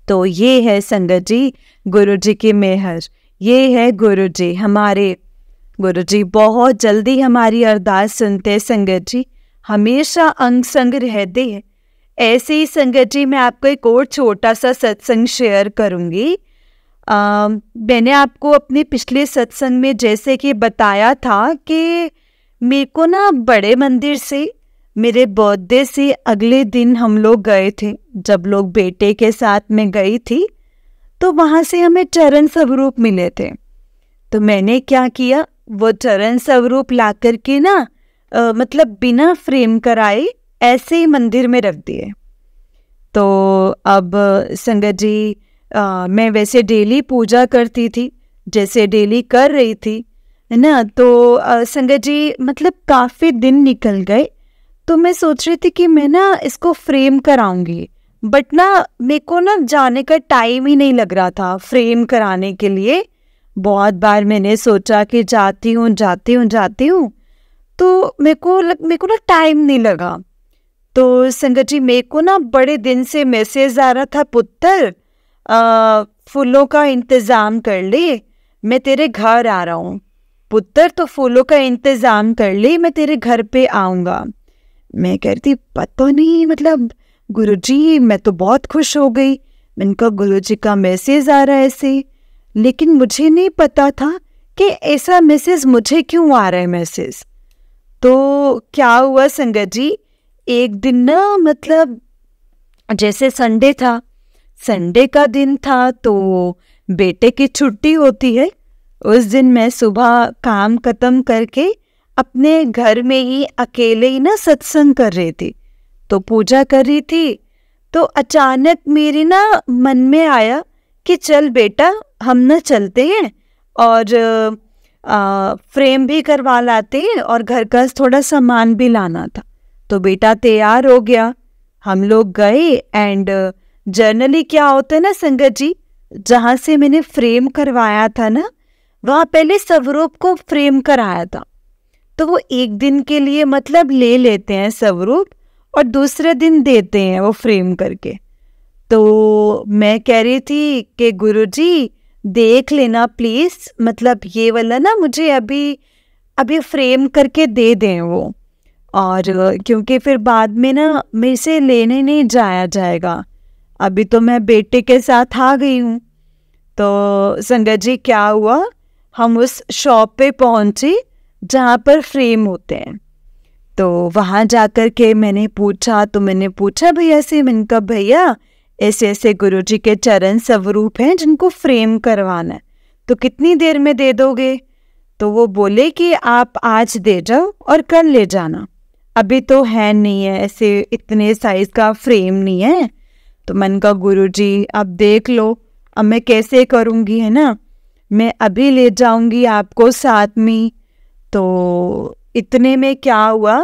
तो ये है संगत जी गुरुजी की मेहर, ये है गुरुजी। हमारे गुरुजी बहुत जल्दी हमारी अरदास सुनते हैं संगत जी, हमेशा अंग संग रहते हैं। ऐसे ही संगत जी मैं आपको एक और छोटा सा सत्संग शेयर करूँगी। मैंने आपको अपने पिछले सत्संग में जैसे कि बताया था कि मेरे को ना बड़े मंदिर से मेरे बर्थडे से अगले दिन हम लोग गए थे। जब लोग बेटे के साथ में गई थी तो वहाँ से हमें चरण स्वरूप मिले थे। तो मैंने क्या किया, वो चरण स्वरूप ला करके ना मतलब बिना फ्रेम कराए ऐसे ही मंदिर में रख दिए। तो अब संगत जी मैं वैसे डेली पूजा करती थी, जैसे डेली कर रही थी, है ना। तो संगत जी मतलब काफ़ी दिन निकल गए, तो मैं सोच रही थी कि मैं ना इसको फ्रेम कराऊंगी, बट ना मेरे को ना जाने का टाइम ही नहीं लग रहा था फ्रेम कराने के लिए। बहुत बार मैंने सोचा कि जाती हूँ, तो मेरे को ना टाइम नहीं लगा। तो संगत जी मेरे को ना बड़े दिन से मैसेज आ रहा था, पुत्र फूलों का इंतज़ाम कर ले, मैं तेरे घर आ रहा हूँ। पुत्र तो फूलों का इंतज़ाम कर ले, मैं तेरे घर पे आऊँगा। मैं कहती पता नहीं, मतलब गुरुजी मैं तो बहुत खुश हो गई। मैंने कहा गुरुजी का मैसेज आ रहा है ऐसे, लेकिन मुझे नहीं पता था कि ऐसा मैसेज मुझे क्यों आ रहा है मैसेज। तो क्या हुआ संगत जी, एक दिन ना मतलब जैसे संडे था, संडे का दिन था, तो बेटे की छुट्टी होती है। उस दिन मैं सुबह काम खत्म करके अपने घर में ही अकेले ही ना सत्संग कर रही थी, तो पूजा कर रही थी। तो अचानक मेरे ना मन में आया कि चल बेटा हम ना चलते हैं और फ्रेम भी करवा लाते हैं और घर का थोड़ा सामान भी लाना था। तो बेटा तैयार हो गया, हम लोग गए। एंड जनरली क्या होता है ना संगत जी, जहाँ से मैंने फ्रेम करवाया था ना, वहाँ पहले स्वरूप को फ्रेम कराया था। तो वो एक दिन के लिए मतलब ले लेते हैं स्वरूप और दूसरे दिन देते हैं वो फ्रेम करके। तो मैं कह रही थी कि गुरुजी देख लेना प्लीज़, मतलब ये वाला ना मुझे अभी फ्रेम करके दे दें वो, और क्योंकि फिर बाद में ना मेरे से लेने नहीं जाया जाएगा। अभी तो मैं बेटे के साथ आ गई हूँ। तो संगत जी क्या हुआ, हम उस शॉप पे पहुँचे जहाँ पर फ्रेम होते हैं। तो वहाँ जाकर के मैंने पूछा भैया से, मैंने कहा भैया ऐसे ऐसे गुरुजी के चरण स्वरूप हैं जिनको फ्रेम करवाना है, तो कितनी देर में दे दोगे? तो वो बोले कि आप आज दे जाओ और कल ले जाना, अभी तो है नहीं है, ऐसे इतने साइज का फ्रेम नहीं है। तो मैंने कहा गुरुजी अब देख लो, अब मैं कैसे करूँगी, है ना, मैं अभी ले जाऊँगी आपको साथ में। तो इतने में क्या हुआ,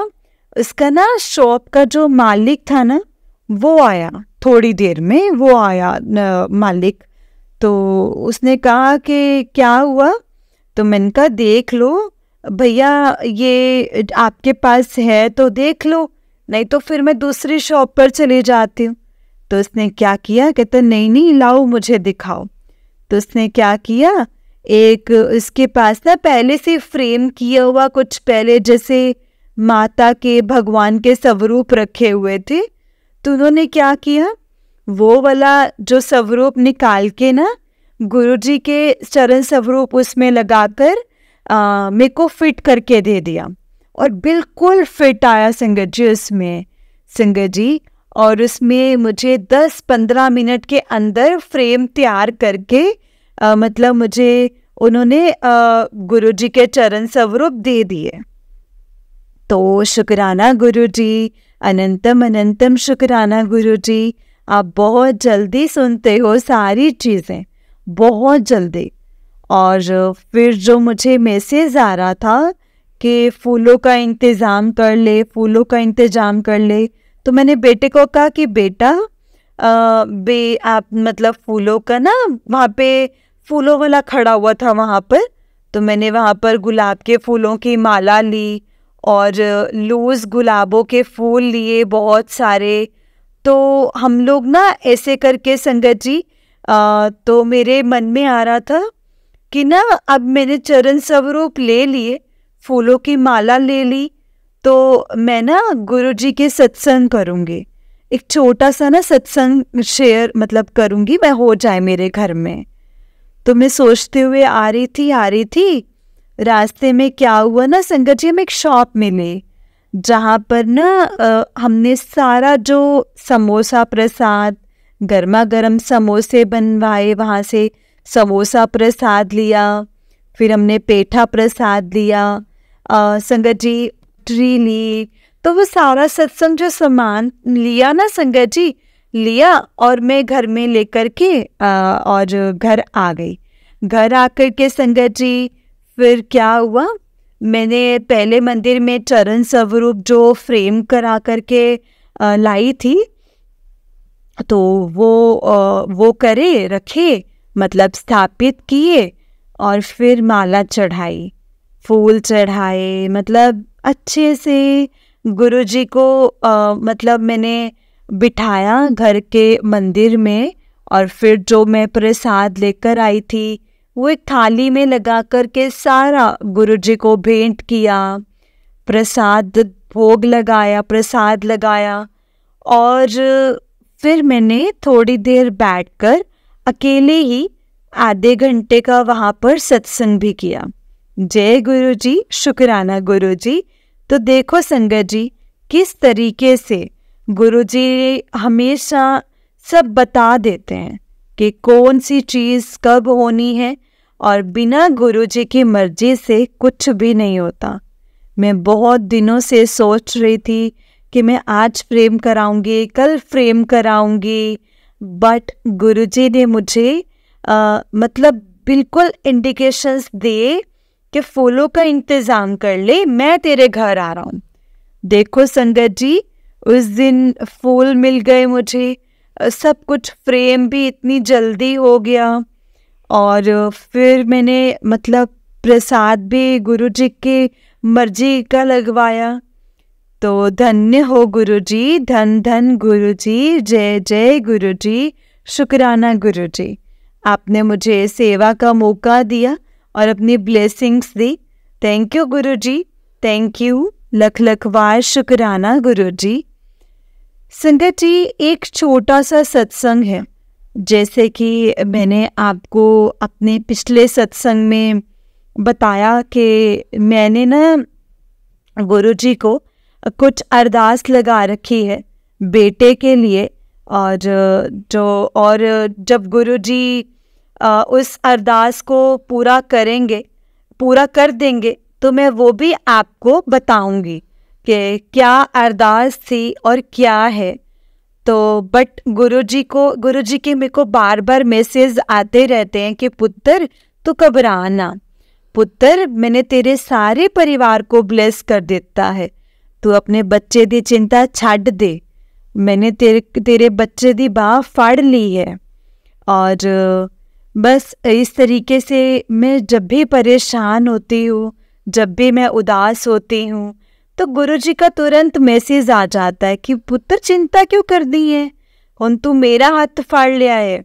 उसका ना शॉप का जो मालिक था ना वो आया, थोड़ी देर में वो आया मालिक। तो उसने कहा कि क्या हुआ? तो मैंने कहा देख लो भैया, ये आपके पास है तो देख लो, नहीं तो फिर मैं दूसरी शॉप पर चली जाती हूँ। तो उसने क्या किया, कहता नहीं लाओ मुझे दिखाओ। तो उसने क्या किया, एक उसके पास ना पहले से फ्रेम किया हुआ कुछ पहले जैसे माता के भगवान के स्वरूप रखे हुए थे। तो उन्होंने क्या किया, वो वाला जो स्वरूप निकाल के ना गुरुजी के चरण स्वरूप उसमें लगाकर मेरे को फिट करके दे दिया, और बिल्कुल फिट आया संगत जी उसमें, संगत जी। और उसमें मुझे 10-15 मिनट के अंदर फ्रेम तैयार करके मतलब मुझे उन्होंने गुरुजी के चरण स्वरूप दे दिए। तो शुक्राना गुरुजी, अनंतम अनंतम शुक्राना गुरुजी, आप बहुत जल्दी सुनते हो सारी चीज़ें, बहुत जल्दी। और फिर जो मुझे मैसेज आ रहा था कि फूलों का इंतज़ाम कर ले, फूलों का इंतज़ाम कर ले, तो मैंने बेटे को कहा कि बेटा बे आप मतलब फूलों का ना, वहाँ पे फूलों वाला खड़ा हुआ था वहाँ पर, तो मैंने वहाँ पर गुलाब के फूलों की माला ली और लूज़ गुलाबों के फूल लिए बहुत सारे। तो हम लोग ना ऐसे करके संगत जी, तो मेरे मन में आ रहा था कि ना अब मैंने चरण स्वरूप ले लिए, फूलों की माला ले ली, तो मैं ना गुरु जी के सत्संग करूँगी, एक छोटा सा ना सत्संग शेयर मतलब करूँगी मैं, हो जाए मेरे घर में। तो मैं सोचते हुए आ रही थी, रास्ते में क्या हुआ ना संगत जी, हम एक शॉप मिले जहाँ पर ना हमने सारा जो समोसा प्रसाद, गर्मा गर्म समोसे बनवाए, वहाँ से समोसा प्रसाद लिया, फिर हमने पेठा प्रसाद लिया, संगत जी ट्री ली। तो वो सारा सत्संग जो सामान लिया ना संगत जी, लिया और मैं घर में लेकर के और घर आ गई। घर आकर के संगत जी फिर क्या हुआ, मैंने पहले मंदिर में चरण स्वरूप जो फ्रेम करा करके लाई थी, तो वो करे रखे, मतलब स्थापित किए, और फिर माला चढ़ाई, फूल चढ़ाए, मतलब अच्छे से गुरुजी को मतलब मैंने बिठाया घर के मंदिर में। और फिर जो मैं प्रसाद लेकर आई थी वो एक थाली में लगा करके सारा गुरुजी को भेंट किया, प्रसाद भोग लगाया, प्रसाद लगाया। और फिर मैंने थोड़ी देर बैठकर अकेले ही आधे घंटे का वहाँ पर सत्संग भी किया। जय गुरु जी, शुक्राना गुरु जी। तो देखो संगत जी, किस तरीके से गुरु जी हमेशा सब बता देते हैं कि कौन सी चीज़ कब होनी है, और बिना गुरु जी की मर्जी से कुछ भी नहीं होता। मैं बहुत दिनों से सोच रही थी कि मैं आज फ्रेम कराऊंगी, कल फ्रेम कराऊंगी, बट गुरु जी ने मुझे मतलब बिल्कुल इंडिकेशंस दिए कि फूलों का इंतज़ाम कर ले, मैं तेरे घर आ रहा हूँ। देखो संगत जी, उस दिन फूल मिल गए मुझे, सब कुछ फ्रेम भी इतनी जल्दी हो गया, और फिर मैंने मतलब प्रसाद भी गुरु जी की मर्जी का लगवाया। तो धन्य हो गुरु जी, धन धन गुरु जी, जय जय गुरु जी, शुक्राना गुरु जी। आपने मुझे सेवा का मौका दिया और अपनी blessings the. Thank you Guru ji, thank you, लख लख बार शुक्राना गुरु जी। संगत जी, एक छोटा सा सत्संग है, जैसे कि मैंने आपको अपने पिछले सत्संग में बताया कि मैंने ना गुरु जी को कुछ अरदास लगा रखी है बेटे के लिए, और जब गुरु जी उस अरदास को पूरा कर देंगे, तो मैं वो भी आपको बताऊंगी कि क्या अरदास थी और क्या है। तो बट गुरु जी के मेरे को बार बार मैसेज आते रहते हैं कि पुत्र तू घबराना, पुत्र मैंने तेरे सारे परिवार को ब्लेस कर देता है, तू अपने बच्चे दी चिंता छੱਡ दे, मैंने तेरे बच्चे दी बाह फाड़ ली है। और बस इस तरीके से मैं जब भी परेशान होती हूँ, जब भी मैं उदास होती हूँ, तो गुरु जी का तुरंत मैसेज आ जाता है कि पुत्र चिंता क्यों कर दी है, हुन तू मेरा हाथ फाड़ लिया है,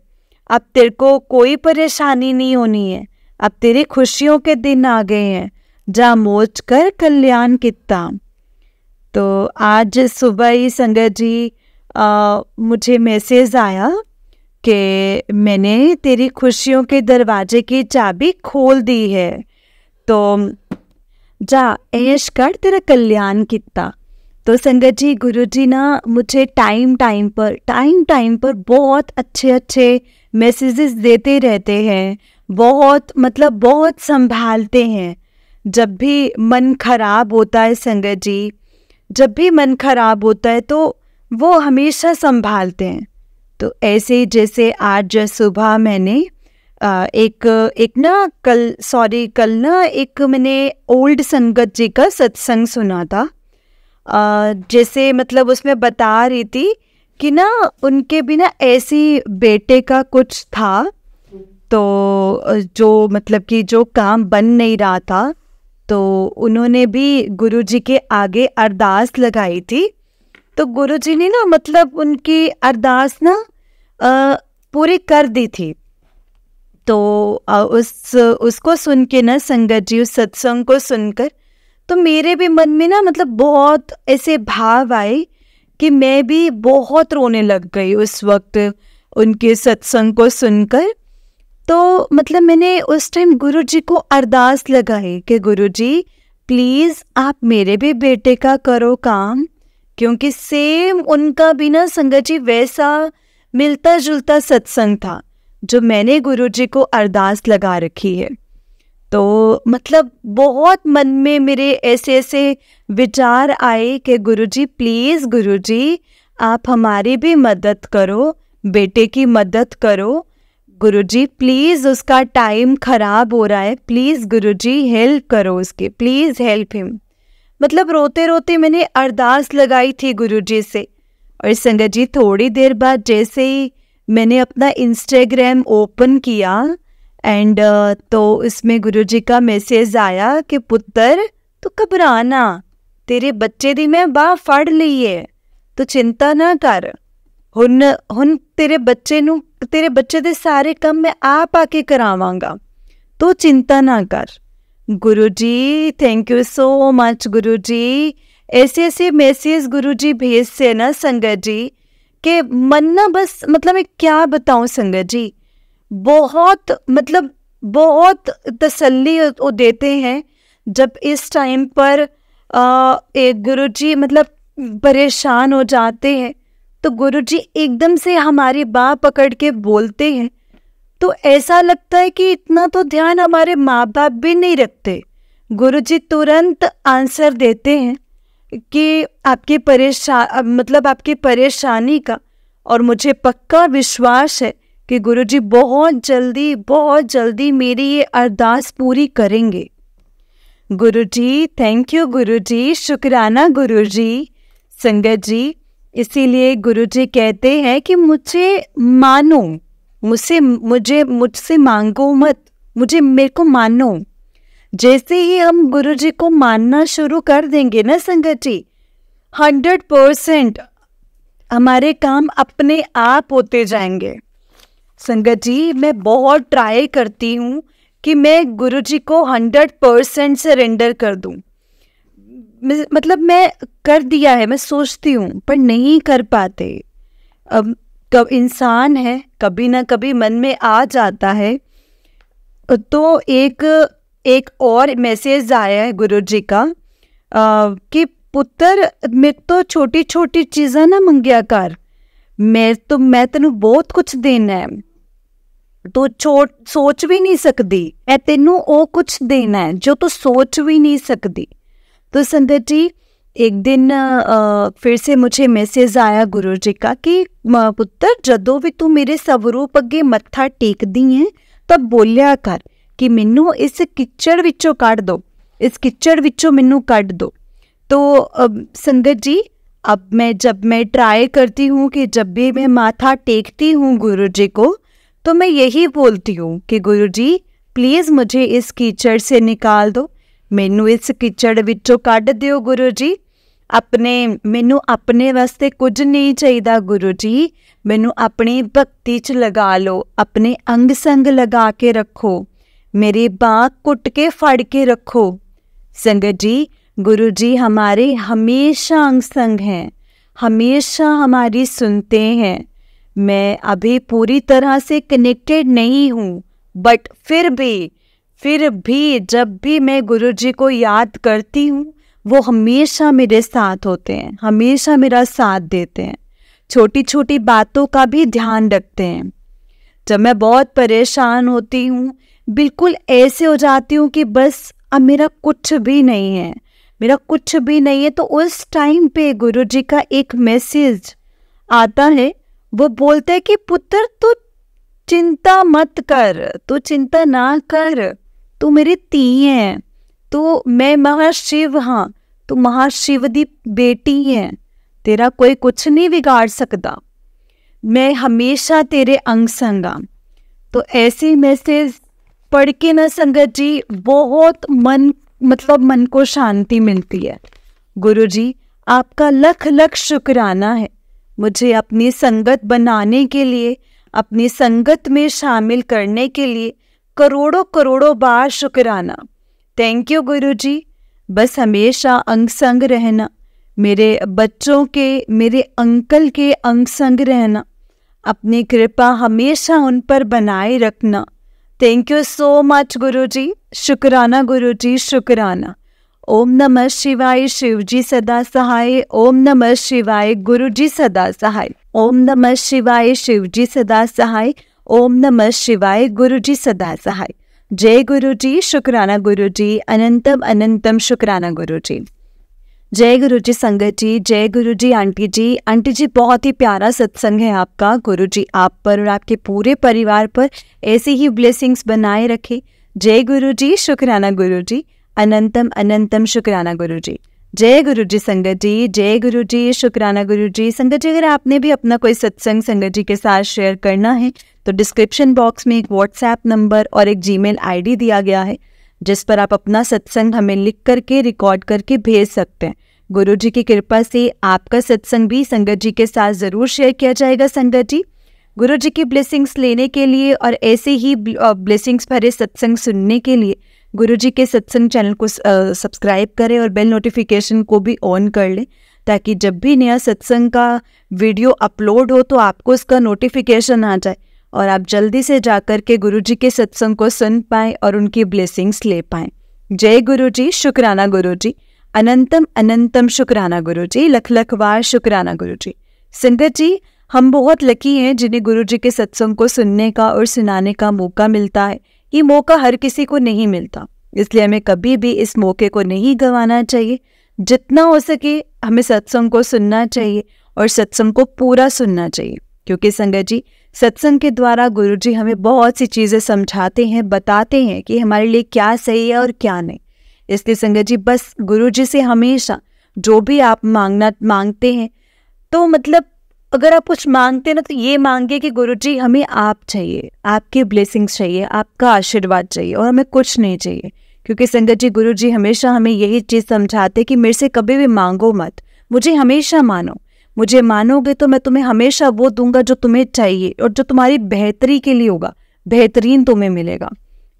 अब तेरे को कोई परेशानी नहीं होनी है, अब तेरी खुशियों के दिन आ गए हैं, जा मौज कर कल्याण किता। तो आज सुबह ही संगत जी मुझे मैसेज आया कि मैंने तेरी खुशियों के दरवाजे की चाबी खोल दी है, तो जा ऐश कर, तेरा कल्याण किता। तो संगत जी, गुरु जी ना मुझे टाइम टाइम पर बहुत अच्छे मैसेजेस देते रहते हैं, बहुत संभालते हैं। जब भी मन खराब होता है संगत जी, जब भी मन खराब होता है तो वो हमेशा संभालते हैं। तो ऐसे ही जैसे आज सुबह मैंने कल ना एक मैंने ओल्ड संगत जी का सत्संग सुना था। जैसे मतलब उसमें बता रही थी कि ना उनके बिना ऐसी बेटे का कुछ था, तो जो मतलब कि जो काम बन नहीं रहा था, तो उन्होंने भी गुरुजी के आगे अरदास लगाई थी। तो गुरुजी ने ना मतलब उनकी अरदास ना पूरी कर दी थी। तो उसको सुन के ना संगत जी, उस सत्संग को सुनकर तो मेरे भी मन में ना मतलब बहुत ऐसे भाव आए कि मैं भी बहुत रोने लग गई उस वक्त उनके सत्संग को सुनकर। तो मतलब मैंने उस टाइम गुरुजी को अरदास लगाई कि गुरुजी प्लीज़ आप मेरे भी बेटे का करो काम, क्योंकि सेम उनका भी ना संगत जी वैसा मिलता जुलता सत्संग था जो मैंने गुरुजी को अरदास लगा रखी है। तो मतलब बहुत मन में मेरे ऐसे ऐसे विचार आए कि गुरुजी प्लीज़ गुरुजी आप हमारी भी मदद करो, बेटे की मदद करो गुरुजी, प्लीज़ उसका टाइम ख़राब हो रहा है, प्लीज़ गुरुजी हेल्प करो उसके, प्लीज़ हेल्प हिम। मतलब रोते रोते मैंने अरदास लगाई थी गुरुजी से। और संगत जी थोड़ी देर बाद जैसे ही मैंने अपना इंस्टाग्राम ओपन किया एंड तो इसमें गुरुजी का मैसेज आया कि पुत्र तू घबराना, तेरे बच्चे दी मैं बाह फड़ ली है, तो चिंता ना कर, हुन तेरे बच्चे दे सारे काम मैं आप आके करावांगा, तो चिंता ना कर। गुरुजी थैंक यू सो मच गुरुजी। ऐसे ऐसे मैसेज गुरुजी भेजते ना संगत जी के मन ना बस मतलब मैं क्या बताऊं संगत जी, बहुत मतलब बहुत तसल्ली वो देते हैं जब इस टाइम पर एक गुरुजी मतलब परेशान हो जाते हैं तो गुरुजी एकदम से हमारी बाह पकड़ के बोलते हैं। तो ऐसा लगता है कि इतना तो ध्यान हमारे माँ बाप भी नहीं रखते, गुरुजी तुरंत आंसर देते हैं कि आपकी परेशानी का, और मुझे पक्का विश्वास है कि गुरुजी बहुत जल्दी मेरी ये अरदास पूरी करेंगे। गुरुजी थैंक यू गुरुजी, शुक्राना गुरुजी। संगत जी इसीलिए गुरुजी कहते हैं कि मुझे मानो, मुझसे मांगो मत, मेरे को मानो। जैसे ही हम गुरुजी को मानना शुरू कर देंगे ना संगत जी, 100% हमारे काम अपने आप होते जाएंगे। संगत जी मैं बहुत ट्राई करती हूँ कि मैं गुरुजी को 100% सरेंडर कर दूँ। मतलब मैं कर दिया है, मैं सोचती हूँ, पर नहीं कर पाते। अब कब इंसान है, कभी ना कभी मन में आ जाता है। तो एक और मैसेज आया है गुरुजी का कि पुत्र मेरे तो छोटी छोटी चीज़ां ना मंगिया कर, मैं तेनू बहुत कुछ देना है, तो सोच भी नहीं सकती, मैं तेनू वो कुछ देना है जो तो सोच भी नहीं सकती। तो संगत जी एक दिन फिर से मुझे मैसेज आया गुरुजी का कि पुत्र जदों भी तू मेरे स्वरूप अगे मत्था टेकदी है तब बोलिया कर कि मैनू इस किचड़ विचों कढ़ दो, इस किचड़ विचों मैनू कढ़ दो। तो संगत जी अब जब मैं ट्राई करती हूँ कि जब भी मैं माथा टेकती हूँ गुरुजी को, तो मैं यही बोलती हूँ कि गुरुजी प्लीज़ मुझे इस कीचड़ से निकाल दो, मैनू इस कीचड़ विचों कढ़ दियो गुरुजी। मैनू अपने वास्ते कुछ नहीं चाहिए गुरुजी, मैनू अपनी भक्ति च लगा लो, अपने अंग संग लगा के रखो, मेरी बाँह कुट के फड़ के रखो। संगत जी गुरुजी हमारे हमेशा अंग संग हैं, हमेशा हमारी सुनते हैं। मैं अभी पूरी तरह से कनेक्टेड नहीं हूँ, बट फिर भी जब भी मैं गुरुजी को याद करती हूँ वो हमेशा मेरे साथ होते हैं, हमेशा मेरा साथ देते हैं, छोटी छोटी बातों का भी ध्यान रखते हैं। जब मैं बहुत परेशान होती हूँ, बिल्कुल ऐसे हो जाती हूँ कि बस अब मेरा कुछ भी नहीं है, तो उस टाइम पे गुरुजी का एक मैसेज आता है, वो बोलते हैं कि पुत्र तू चिंता मत कर, तू चिंता ना कर, तू मेरी धी है, तू मैं महाशिव हाँ, तू महाशिव दी बेटी है, तेरा कोई कुछ नहीं बिगाड़ सकता, मैं हमेशा तेरे अंग संगा। तो ऐसे मैसेज पढ़ के ना संगत जी बहुत मन को शांति मिलती है। गुरुजी आपका लख लख शुक्राना है, मुझे अपनी संगत बनाने के लिए, अपनी संगत में शामिल करने के लिए करोड़ों करोड़ों बार शुक्राना। थैंक यू गुरुजी। बस हमेशा अंग संग रहना, मेरे बच्चों के, मेरे अंकल के अंग संग रहना, अपनी कृपा हमेशा उन पर बनाए रखना। थैंक यू सो मच गुरुजी। शुक्राना गुरुजी, शुक्राना। ओम नमः शिवाय, शिवजी सदा सहाय। ओम नमः शिवाय, गुरुजी सदा सहाय। ओम नमः शिवाय, शिवजी सदा सहाय। ओम नमः शिवाय, गुरुजी सदा सहाय। जय गुरुजी, शुक्राना गुरुजी, अनंतम अनंतम शुक्राना गुरुजी। जय गुरुजी संगत जी, जय गुरुजी आंटी जी। आंटी जी बहुत ही प्यारा सत्संग है आपका। गुरुजी आप पर और आपके पूरे परिवार पर ऐसे ही ब्लेसिंग्स बनाए रखे। जय गुरुजी, शुक्राना गुरुजी, अनंतम अनंतम शुक्राना गुरुजी। जय गुरुजी संगत जी, जय गुरुजी, शुक्राना गुरुजी। संगत जी अगर आपने भी अपना कोई सत्संग संगत जी के साथ शेयर करना है तो डिस्क्रिप्शन बॉक्स में एक व्हाट्सएप नंबर और एक जीमेल आईडी दिया गया है, जिस पर आप अपना सत्संग हमें लिख करके रिकॉर्ड करके भेज सकते हैं। गुरुजी की कृपा से आपका सत्संग भी संगत जी के साथ ज़रूर शेयर किया जाएगा। संगत जी गुरुजी की ब्लेसिंग्स लेने के लिए और ऐसे ही ब्लेसिंग्स भरे सत्संग सुनने के लिए गुरुजी के सत्संग चैनल को सब्सक्राइब करें और बेल नोटिफिकेशन को भी ऑन कर लें, ताकि जब भी नया सत्संग का वीडियो अपलोड हो तो आपको उसका नोटिफिकेशन आ जाए और आप जल्दी से जाकर के गुरुजी के सत्संग को सुन पाएँ और उनकी ब्लेसिंग्स ले पाएँ। जय गुरुजी, शुक्राना गुरुजी, अनंतम अनंतम शुक्राना गुरुजी, लख लख बार शुक्राना गुरुजी। संगत जी हम बहुत लकी हैं जिन्हें गुरुजी के सत्संग को सुनने का और सुनाने का मौका मिलता है। ये मौका हर किसी को नहीं मिलता, इसलिए हमें कभी भी इस मौके को नहीं गंवाना चाहिए। जितना हो सके हमें सत्संग को सुनना चाहिए और सत्संग को पूरा सुनना चाहिए, क्योंकि संगत जी सत्संग के द्वारा गुरुजी हमें बहुत सी चीज़ें समझाते हैं, बताते हैं कि हमारे लिए क्या सही है और क्या नहीं। इसलिए संगत जी बस गुरुजी से हमेशा जो भी आप मांगते हैं, तो मतलब अगर आप कुछ मांगते हैं ना तो ये मांगे कि गुरुजी हमें आप चाहिए, आपके ब्लेसिंग्स चाहिए, आपका आशीर्वाद चाहिए और हमें कुछ नहीं चाहिए। क्योंकि संगत जी गुरुजी हमेशा हमें यही चीज़ समझाते कि मेरे से कभी भी मांगो मत, मुझे हमेशा मानो, मुझे मानोगे तो मैं तुम्हें हमेशा वो दूंगा जो तुम्हें चाहिए और जो तुम्हारी बेहतरी के लिए होगा, बेहतरीन तुम्हें मिलेगा।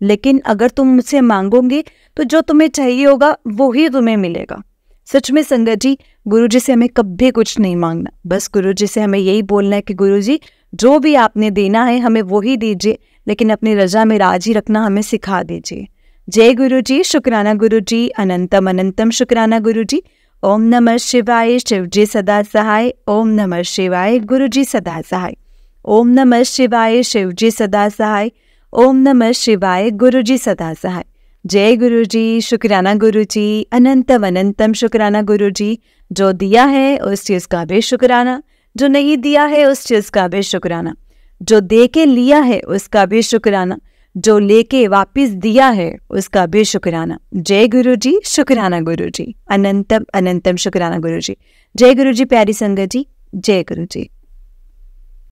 लेकिन अगर तुम मुझसे मांगोगे तो जो तुम्हें चाहिए होगा वो ही तुम्हें मिलेगा। सच में संगत जी गुरुजी से हमें कभी कुछ नहीं मांगना, बस गुरुजी से हमें यही बोलना है कि गुरुजी जो भी आपने देना है हमें वो ही दीजिए, लेकिन अपनी रजा में राजी रखना हमें सिखा दीजिए। जय गुरुजी, शुक्राना गुरुजी, अनंतम अनंतम शुक्राना गुरुजी। ओम नमः शिवाय, शिवजी सदा सहाय। ओम नमः शिवाय, गुरुजी सदा सहाय। ओम नमः शिवाय, शिवजी सदा सहाय। ओम नमः शिवाय, गुरुजी सदा सहाय। जय गुरुजी, शुक्राना गुरुजी, अनंतम अनंतम शुक्राना गुरुजी। जो दिया है उस चीज़ का भी शुक्राना, जो नहीं दिया है उस चीज़ का भी शुक्राना, जो दे के लिया है उसका भी शुक्राना, जो लेके वापस दिया है उसका भी शुक्राना। जय गुरुजी, शुक्राना गुरुजी, अनंतम अनंतम शुक्राना गुरुजी। जय गुरुजी प्यारी संगत जी, जय गुरुजी।